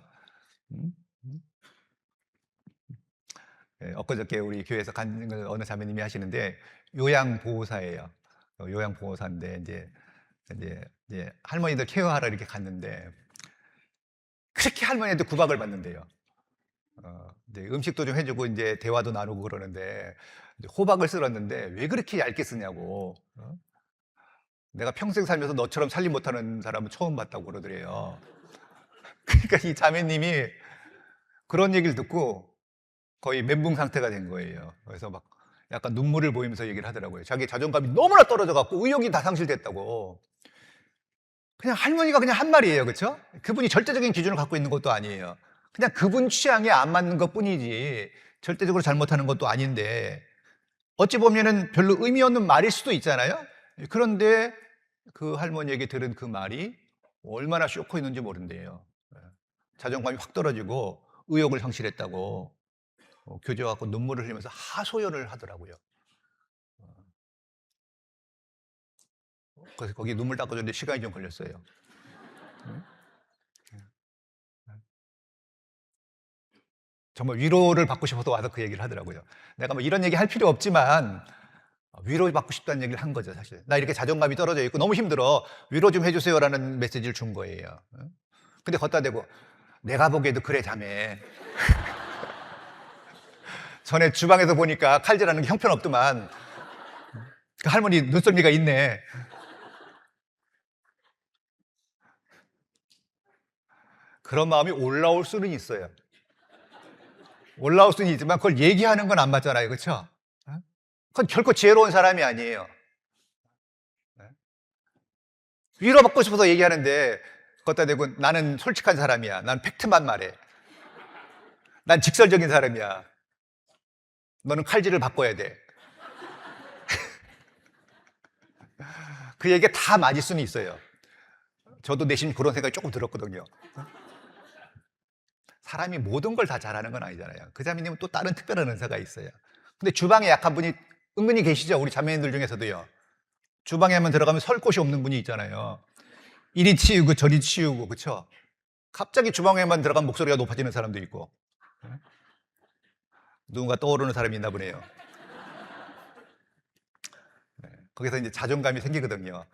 엊그저께 우리 교회에서 간 어느 자매님이 하시는데 요양보호사예요. 요양보호사인데 이제 할머니들 케어하러 이렇게 갔는데 그렇게 할머니한테 구박을 받는데요. 이제 음식도 좀 해주고 이제 대화도 나누고 그러는데 이제 호박을 썰었는데 왜 그렇게 얇게 쓰냐고. 내가 평생 살면서 너처럼 살림 못하는 사람은 처음 봤다고 그러더래요. 그러니까 이 자매님이 그런 얘기를 듣고 거의 멘붕 상태가 된 거예요. 그래서 막 약간 눈물을 보이면서 얘기를 하더라고요. 자기 자존감이 너무나 떨어져 갖고 의욕이 다 상실됐다고. 그냥 할머니가 그냥 한 말이에요. 그렇죠? 그분이 절대적인 기준을 갖고 있는 것도 아니에요. 그냥 그분 취향에 안 맞는 것뿐이지 절대적으로 잘못하는 것도 아닌데, 어찌 보면은 별로 의미 없는 말일 수도 있잖아요. 그런데 그 할머니에게 들은 그 말이 얼마나 쇼크였는지 모른대요. 자존감이 확 떨어지고 의욕을 상실했다고 교제 갖고 눈물을 흘리면서 하소연을 하더라고요. 그래서 거기 눈물 닦아주는데 시간이 좀 걸렸어요. 정말 위로를 받고 싶어서 와서 그 얘기를 하더라고요. 내가 뭐 이런 얘기 할 필요 없지만 위로 받고 싶다는 얘기를 한 거죠, 사실. 나 이렇게 자존감이 떨어져 있고 너무 힘들어. 위로 좀 해주세요라는 메시지를 준 거예요. 근데 걷다 대고 내가 보기에도 그래, 자매. 전에 주방에서 보니까 칼질하는 게 형편없더만. 그 할머니 눈썰미가 있네. 그런 마음이 올라올 수는 있어요. 올라올 수는 있지만 그걸 얘기하는 건 안 맞잖아요. 그렇죠? 그건 결코 지혜로운 사람이 아니에요. 위로받고 싶어서 얘기하는데 걷다 대고 나는 솔직한 사람이야. 난 팩트만 말해. 난 직설적인 사람이야. 너는 칼질을 바꿔야 돼. 그 얘기가 다 맞을 수는 있어요. 저도 내심 그런 생각이 조금 들었거든요. 사람이 모든 걸 다 잘하는 건 아니잖아요. 그 자매님은 또 다른 특별한 은사가 있어요. 근데 주방에 약한 분이 은근히 계시죠. 우리 자매님들 중에서도요. 주방에만 들어가면 설 곳이 없는 분이 있잖아요. 이리 치우고 저리 치우고, 그렇죠? 갑자기 주방에만 들어가면 목소리가 높아지는 사람도 있고. 누군가 떠오르는 사람이 있나 보네요. 거기서 이제 자존감이 생기거든요.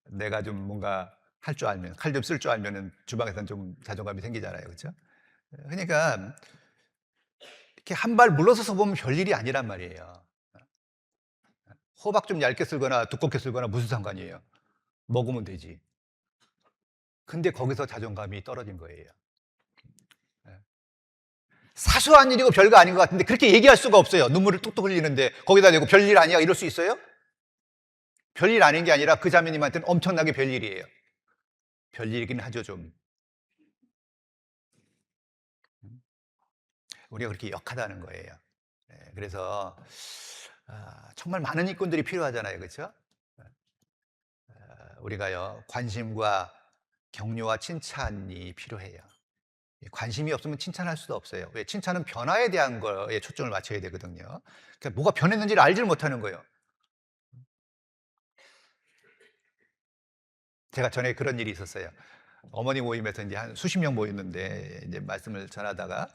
내가 좀 뭔가 할 줄 알면, 칼 좀 쓸 줄 알면은 주방에서는 좀 자존감이 생기잖아요. 그렇죠? 그러니까 이렇게 한 발 물러서서 보면 별일이 아니란 말이에요. 호박 좀 얇게 쓸거나 두껍게 쓸거나 무슨 상관이에요? 먹으면 되지. 근데 거기서 자존감이 떨어진 거예요. 사소한 일이고 별거 아닌 것 같은데 그렇게 얘기할 수가 없어요. 눈물을 뚝뚝 흘리는데 거기다 대고 별일 아니야 이럴 수 있어요? 별일 아닌 게 아니라 그 자매님한테는 엄청나게 별일이에요. 별일이긴 하죠, 좀. 우리가 그렇게 역하다는 거예요. 그래서 정말 많은 일꾼들이 필요하잖아요. 그렇죠? 우리가요, 관심과 격려와 칭찬이 필요해요. 관심이 없으면 칭찬할 수도 없어요. 왜? 칭찬은 변화에 대한 거에 초점을 맞춰야 되거든요. 그러니까 뭐가 변했는지를 알지를 못하는 거예요. 제가 전에 그런 일이 있었어요. 어머니 모임에서 이제 한 수십 명 모였는데 이제 말씀을 전하다가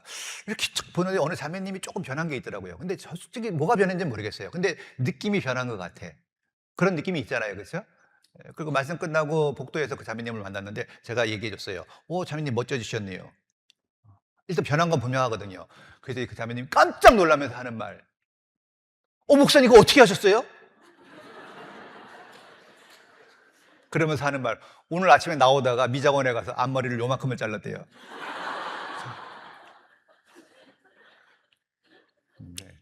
이렇게 쭉 보는데 어느 자매님이 조금 변한 게 있더라고요. 근데 저 솔직히 뭐가 변했는지 모르겠어요. 근데 느낌이 변한 것 같아. 그런 느낌이 있잖아요. 그렇죠? 그리고 말씀 끝나고 복도에서 그 자매님을 만났는데 제가 얘기해 줬어요. 오, 자매님 멋져지셨네요. 일단 변한 건 분명하거든요. 그래서 그 자매님 깜짝 놀라면서 하는 말. 목사님 이거 어떻게 하셨어요? 그러면서 하는 말. 오늘 아침에 나오다가 미장원에 가서 앞머리를 요만큼을 잘랐대요. 네.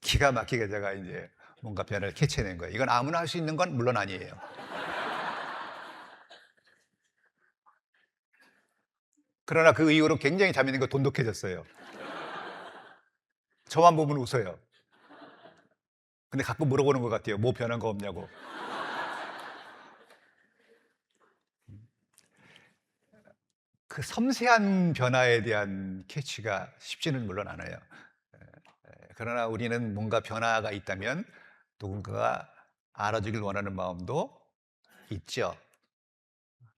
기가 막히게 제가 이제 뭔가 변화를 캐치해낸 거예요. 이건 아무나 할 수 있는 건 물론 아니에요. 그러나 그 이후로 굉장히 자매님과 돈독해졌어요. 저만 보면 웃어요. 근데 가끔 물어보는 것 같아요. 뭐 변한 거 없냐고. 그 섬세한 변화에 대한 캐치가 쉽지는 물론 않아요. 그러나 우리는 뭔가 변화가 있다면 누군가가 알아주길 원하는 마음도 있죠.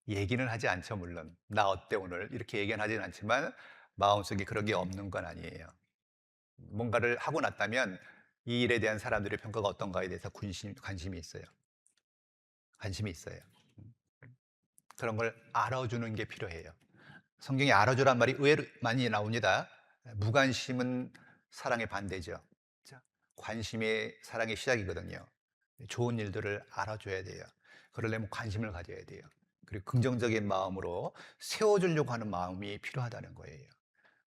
얘기는 하지 않죠, 물론. 나 어때 오늘? 이렇게 얘기는 하진 않지만 마음속에 그런 게 없는 건 아니에요. 뭔가를 하고 났다면 이 일에 대한 사람들의 평가가 어떤가에 대해서 관심이 있어요. 관심이 있어요. 그런 걸 알아주는 게 필요해요. 성경에 알아주란 말이 의외로 많이 나옵니다. 무관심은 사랑의 반대죠. 관심이 사랑의 시작이거든요. 좋은 일들을 알아줘야 돼요. 그러려면 관심을 가져야 돼요. 그리고 긍정적인 마음으로 세워주려고 하는 마음이 필요하다는 거예요.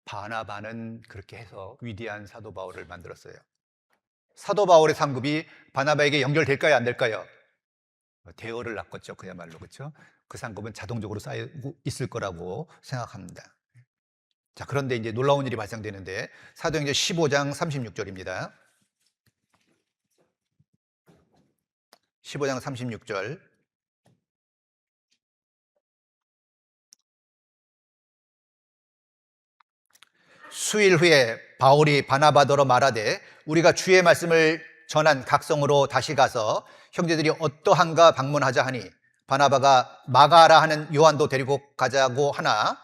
바나바는 그렇게 해서 위대한 사도 바울을 만들었어요. 사도 바울의 상급이 바나바에게 연결될까요? 안 될까요? 대어를 낚았죠. 그야말로. 그렇죠? 그 상급은 자동적으로 쌓이고 있을 거라고 생각합니다. 자, 그런데 이제 놀라운 일이 발생되는데 사도행전 15장 36절입니다. 15장 36절. 수일 후에 바울이 바나바더러 말하되 우리가 주의 말씀을 전한 각성으로 다시 가서 형제들이 어떠한가 방문하자 하니 바나바가 마가라 하는 요한도 데리고 가자고 하나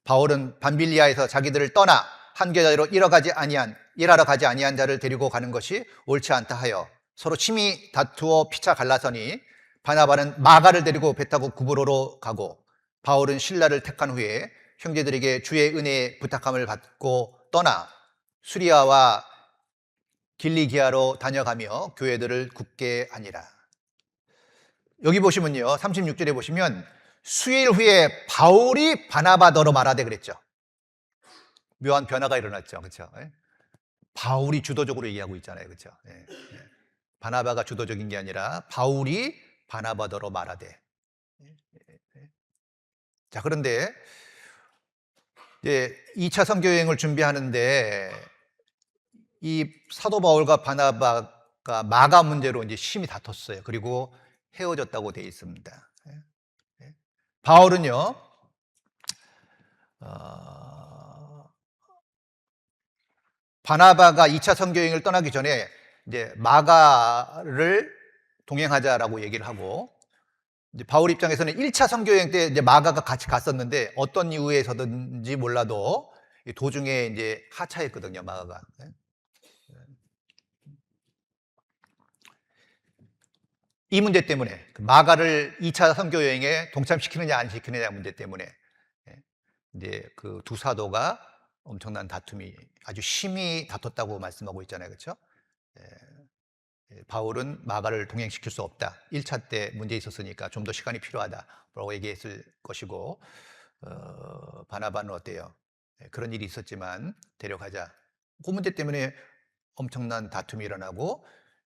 바울은 밤빌리아에서 자기들을 떠나 한계자리로 일하러 가지 아니한 자를 데리고 가는 것이 옳지 않다 하여 서로 심히 다투어 피차 갈라서니 바나바는 마가를 데리고 배 타고 구브로로 가고 바울은 신라를 택한 후에 형제들에게 주의 은혜에 부탁함을 받고 떠나 수리아와 길리기아로 다녀가며 교회들을 굳게 하니라. 여기 보시면요, 36절에 보시면 수일 후에 바울이 바나바더러 말하되 그랬죠. 묘한 변화가 일어났죠. 그렇죠? 바울이 주도적으로 얘기하고 있잖아요. 그렇죠? 바나바가 주도적인 게 아니라 바울이 바나바더러 말하되. 자, 그런데 이제 2차 선교 여행을 준비하는데 이 사도 바울과 바나바가 마가 문제로 이제 심히 다퉜어요. 그리고 헤어졌다고 되어 있습니다. 바울은요, 바나바가 2차 선교 여행을 떠나기 전에 이제 마가를 동행하자라고 얘기를 하고 이제 바울 입장에서는 1차 선교 여행 때 이제 마가가 같이 갔었는데 어떤 이유에서든지 몰라도 도중에 이제 하차했거든요, 마가가. 이 문제 때문에 마가를 2차 선교 여행에 동참시키느냐 안 시키느냐 문제 때문에 이제 그 두 사도가 엄청난 다툼이 아주 심히 다퉜다고 말씀하고 있잖아요. 그렇죠? 바울은 마가를 동행시킬 수 없다. 1차 때 문제 있었으니까 좀 더 시간이 필요하다라고 얘기했을 것이고 바나바는 어때요? 그런 일이 있었지만 데려가자. 그 문제 때문에 엄청난 다툼이 일어나고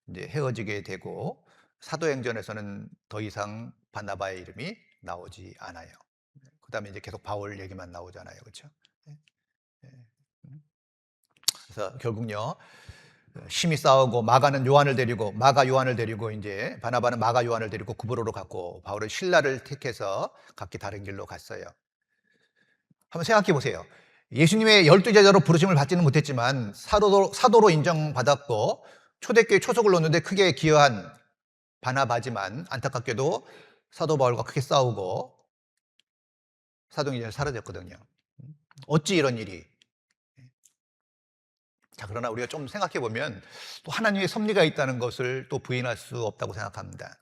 이제 헤어지게 되고 사도행전에서는 더 이상 바나바의 이름이 나오지 않아요. 그다음에 이제 계속 바울 얘기만 나오잖아요. 그렇죠? 그래서 결국요. 심히 싸우고 마가는 요한을 데리고 마가 요한을 데리고 이제 바나바는 마가 요한을 데리고 구브로로 갔고 바울은 신라를 택해서 각기 다른 길로 갔어요. 한번 생각해 보세요. 예수님의 12제자로 부르심을 받지는 못했지만 사도로 인정받았고 초대교회 초석을 놓는데 크게 기여한 바나바지만 안타깝게도 사도 바울과 크게 싸우고 사도행전에 사라졌거든요. 어찌 이런 일이? 자, 그러나 우리가 좀 생각해 보면 또 하나님의 섭리가 있다는 것을 또 부인할 수 없다고 생각합니다.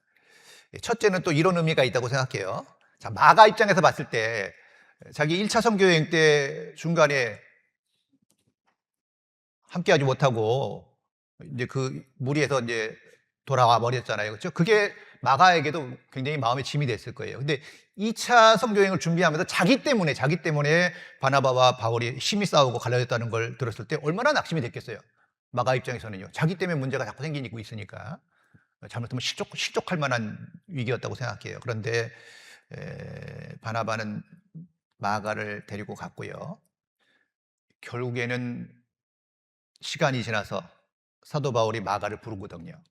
첫째는 또 이런 의미가 있다고 생각해요. 자, 마가 입장에서 봤을 때 자기 1차 선교여행 때 중간에 함께하지 못하고 이제 그 무리에서 이제 돌아와 버렸잖아요. 그렇죠? 그게 마가에게도 굉장히 마음의 짐이 됐을 거예요. 근데 2차 선교여행을 준비하면서 자기 때문에 바나바와 바울이 심히 싸우고 갈라졌다는 걸 들었을 때 얼마나 낙심이 됐겠어요. 마가 입장에서는요. 자기 때문에 문제가 자꾸 생기고 있으니까 잘못하면 실족할 만한 위기였다고 생각해요. 그런데 바나바는 마가를 데리고 갔고요. 결국에는 시간이 지나서 사도 바울이 마가를 부르거든요.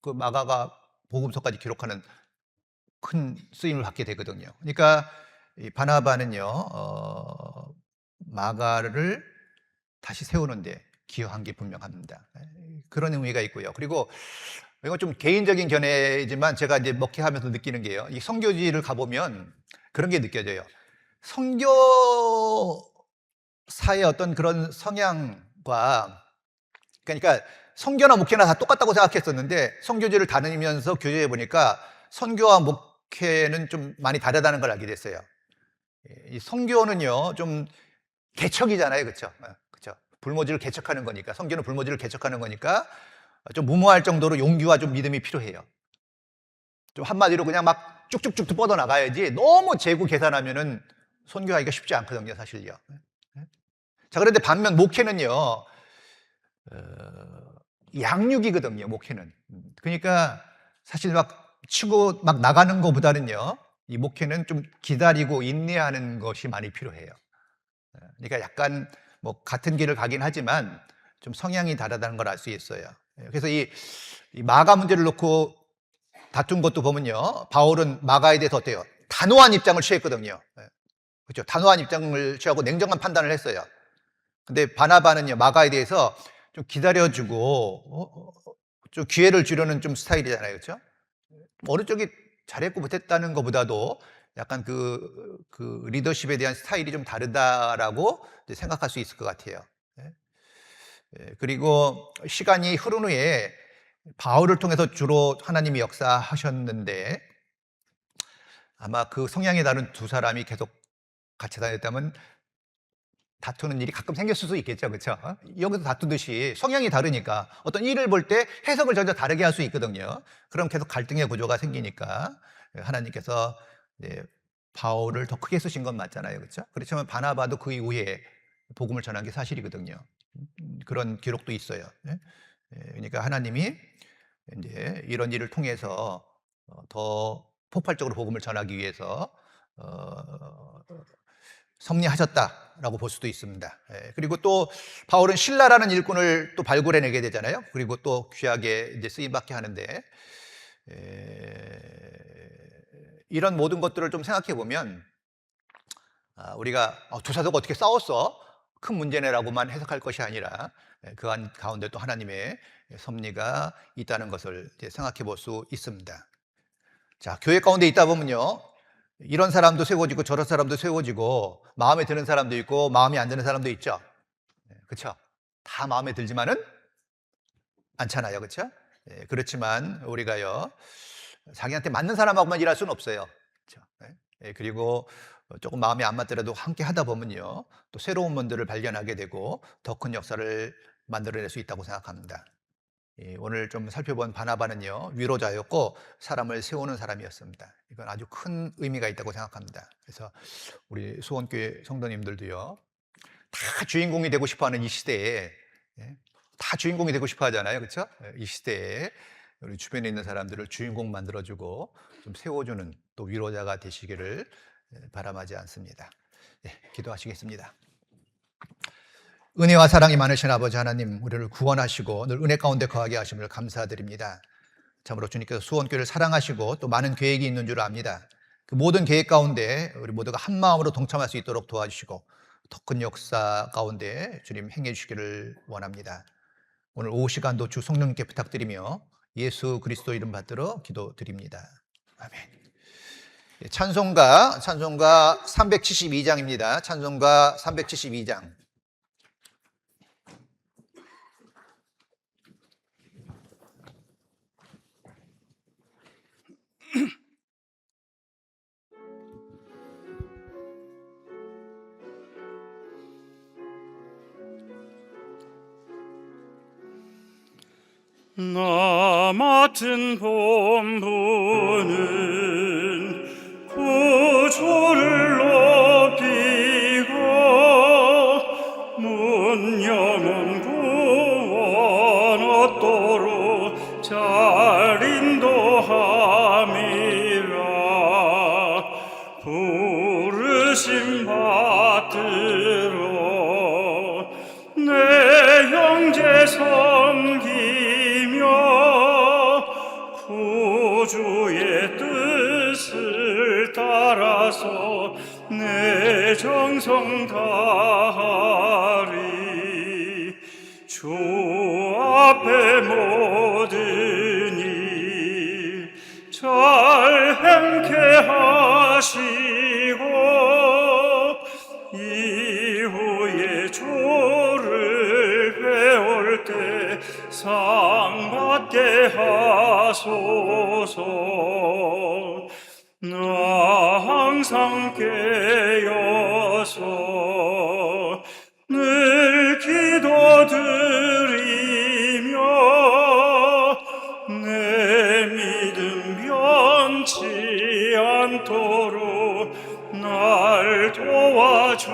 그 마가가 복음서까지 기록하는 큰 쓰임을 받게 되거든요. 그러니까 이 바나바는요, 마가를 다시 세우는데 기여한 게 분명합니다. 그런 의미가 있고요. 그리고 이건 좀 개인적인 견해이지만 제가 이제 목회하면서 느끼는 게요. 이 선교지를 가보면 그런 게 느껴져요. 선교사의 어떤 그런 성향과 그러니까 선교나 목회나 다 똑같다고 생각했었는데 선교지를 다니면서 교제해 보니까 선교와 목회는 좀 많이 다르다는 걸 알게 됐어요. 이 선교는요 좀 개척이잖아요, 그렇죠? 그렇죠. 불모지를 개척하는 거니까 선교는 불모지를 개척하는 거니까 좀 무모할 정도로 용기와 좀 믿음이 필요해요. 좀 한마디로 그냥 막 쭉쭉쭉 뻗어 나가야지 너무 재고 계산하면은 선교하기가 쉽지 않거든요, 사실요. 자, 그런데 반면 목회는요 양육이거든요, 목회는. 그러니까 사실 막 치고 막 나가는 것보다는요, 이 목회는 좀 기다리고 인내하는 것이 많이 필요해요. 그러니까 약간 뭐 같은 길을 가긴 하지만 좀 성향이 다르다는 걸 알 수 있어요. 그래서 이 마가 문제를 놓고 다툰 것도 보면요, 바울은 마가에 대해서 어때요? 단호한 입장을 취했거든요. 그렇죠? 단호한 입장을 취하고 냉정한 판단을 했어요. 근데 바나바는요, 마가에 대해서 좀 기다려주고 좀 기회를 주려는 좀 스타일이잖아요, 그렇죠? 어느 쪽이 잘했고 못했다는 것보다도 약간 그 리더십에 대한 스타일이 좀 다르다라고 생각할 수 있을 것 같아요. 그리고 시간이 흐른 후에 바울을 통해서 주로 하나님이 역사하셨는데 아마 그 성향이 다른 두 사람이 계속 같이 다녔다면 다투는 일이 가끔 생겼을 수 있겠죠, 그렇죠? 여기서 다투듯이 성향이 다르니까 어떤 일을 볼 때 해석을 전혀 다르게 할 수 있거든요. 그럼 계속 갈등의 구조가 생기니까 하나님께서 바울을 더 크게 쓰신 건 맞잖아요, 그렇죠? 그렇지만 바나바도 그 이후에 복음을 전한 게 사실이거든요. 그런 기록도 있어요. 그러니까 하나님이 이제 이런 일을 통해서 더 폭발적으로 복음을 전하기 위해서 섭리하셨다라고 볼 수도 있습니다. 그리고 또 바울은 신라라는 일꾼을 또 발굴해내게 되잖아요. 그리고 또 귀하게 이제 쓰임받게 하는데 이런 모든 것들을 좀 생각해 보면 우리가 두 사도가 어떻게 싸웠어? 큰 문제네라고만 해석할 것이 아니라 그 가운데 또 하나님의 섭리가 있다는 것을 생각해 볼 수 있습니다. 자, 교회 가운데 있다 보면요, 이런 사람도 세워지고 저런 사람도 세워지고 마음에 드는 사람도 있고 마음에 안 드는 사람도 있죠. 그렇죠? 다 마음에 들지만은 않잖아요, 그렇죠? 그렇지만 우리가요 자기한테 맞는 사람하고만 일할 수는 없어요. 그렇죠? 그리고 조금 마음에 안 맞더라도 함께 하다 보면요 또 새로운 분들을 발견하게 되고 더 큰 역사를 만들어낼 수 있다고 생각합니다. 오늘 좀 살펴본 바나바는요 위로자였고 사람을 세우는 사람이었습니다. 이건 아주 큰 의미가 있다고 생각합니다. 그래서 우리 수원교회 성도님들도요 다 주인공이 되고 싶어하는 이 시대에 다 주인공이 되고 싶어 하잖아요, 그렇죠? 이 시대에 우리 주변에 있는 사람들을 주인공 만들어주고 좀 세워주는 또 위로자가 되시기를 바람하지 않습니다. 기도하시겠습니다. 은혜와 사랑이 많으신 아버지 하나님, 우리를 구원하시고 늘 은혜 가운데 거하게 하심을 감사드립니다. 참으로 주님께서 수원교회를 사랑하시고 또 많은 계획이 있는 줄 압니다. 그 모든 계획 가운데 우리 모두가 한 마음으로 동참할 수 있도록 도와주시고 더 큰 역사 가운데 주님 행해 주시기를 원합니다. 오늘 오후 시간도 주 성령님께 부탁드리며 예수 그리스도 이름 받들어 기도드립니다. 아멘. 찬송가 372장입니다. 찬송가 372장. 나 맡은 본분은 구주를 높이고 문영원 구원 얻도록 잘 인도함이라. 부르심 받들어 내 형제 섬기 구주의 뜻을 따라서 내 정성 다하리. 주 앞에 모든 일 잘 행케 하시고 이후에 주를 배울 때 상 받게 하소서. 나 항상 깨어서 늘 기도드리며 내 믿음 변치 않도록 날 도와주소서.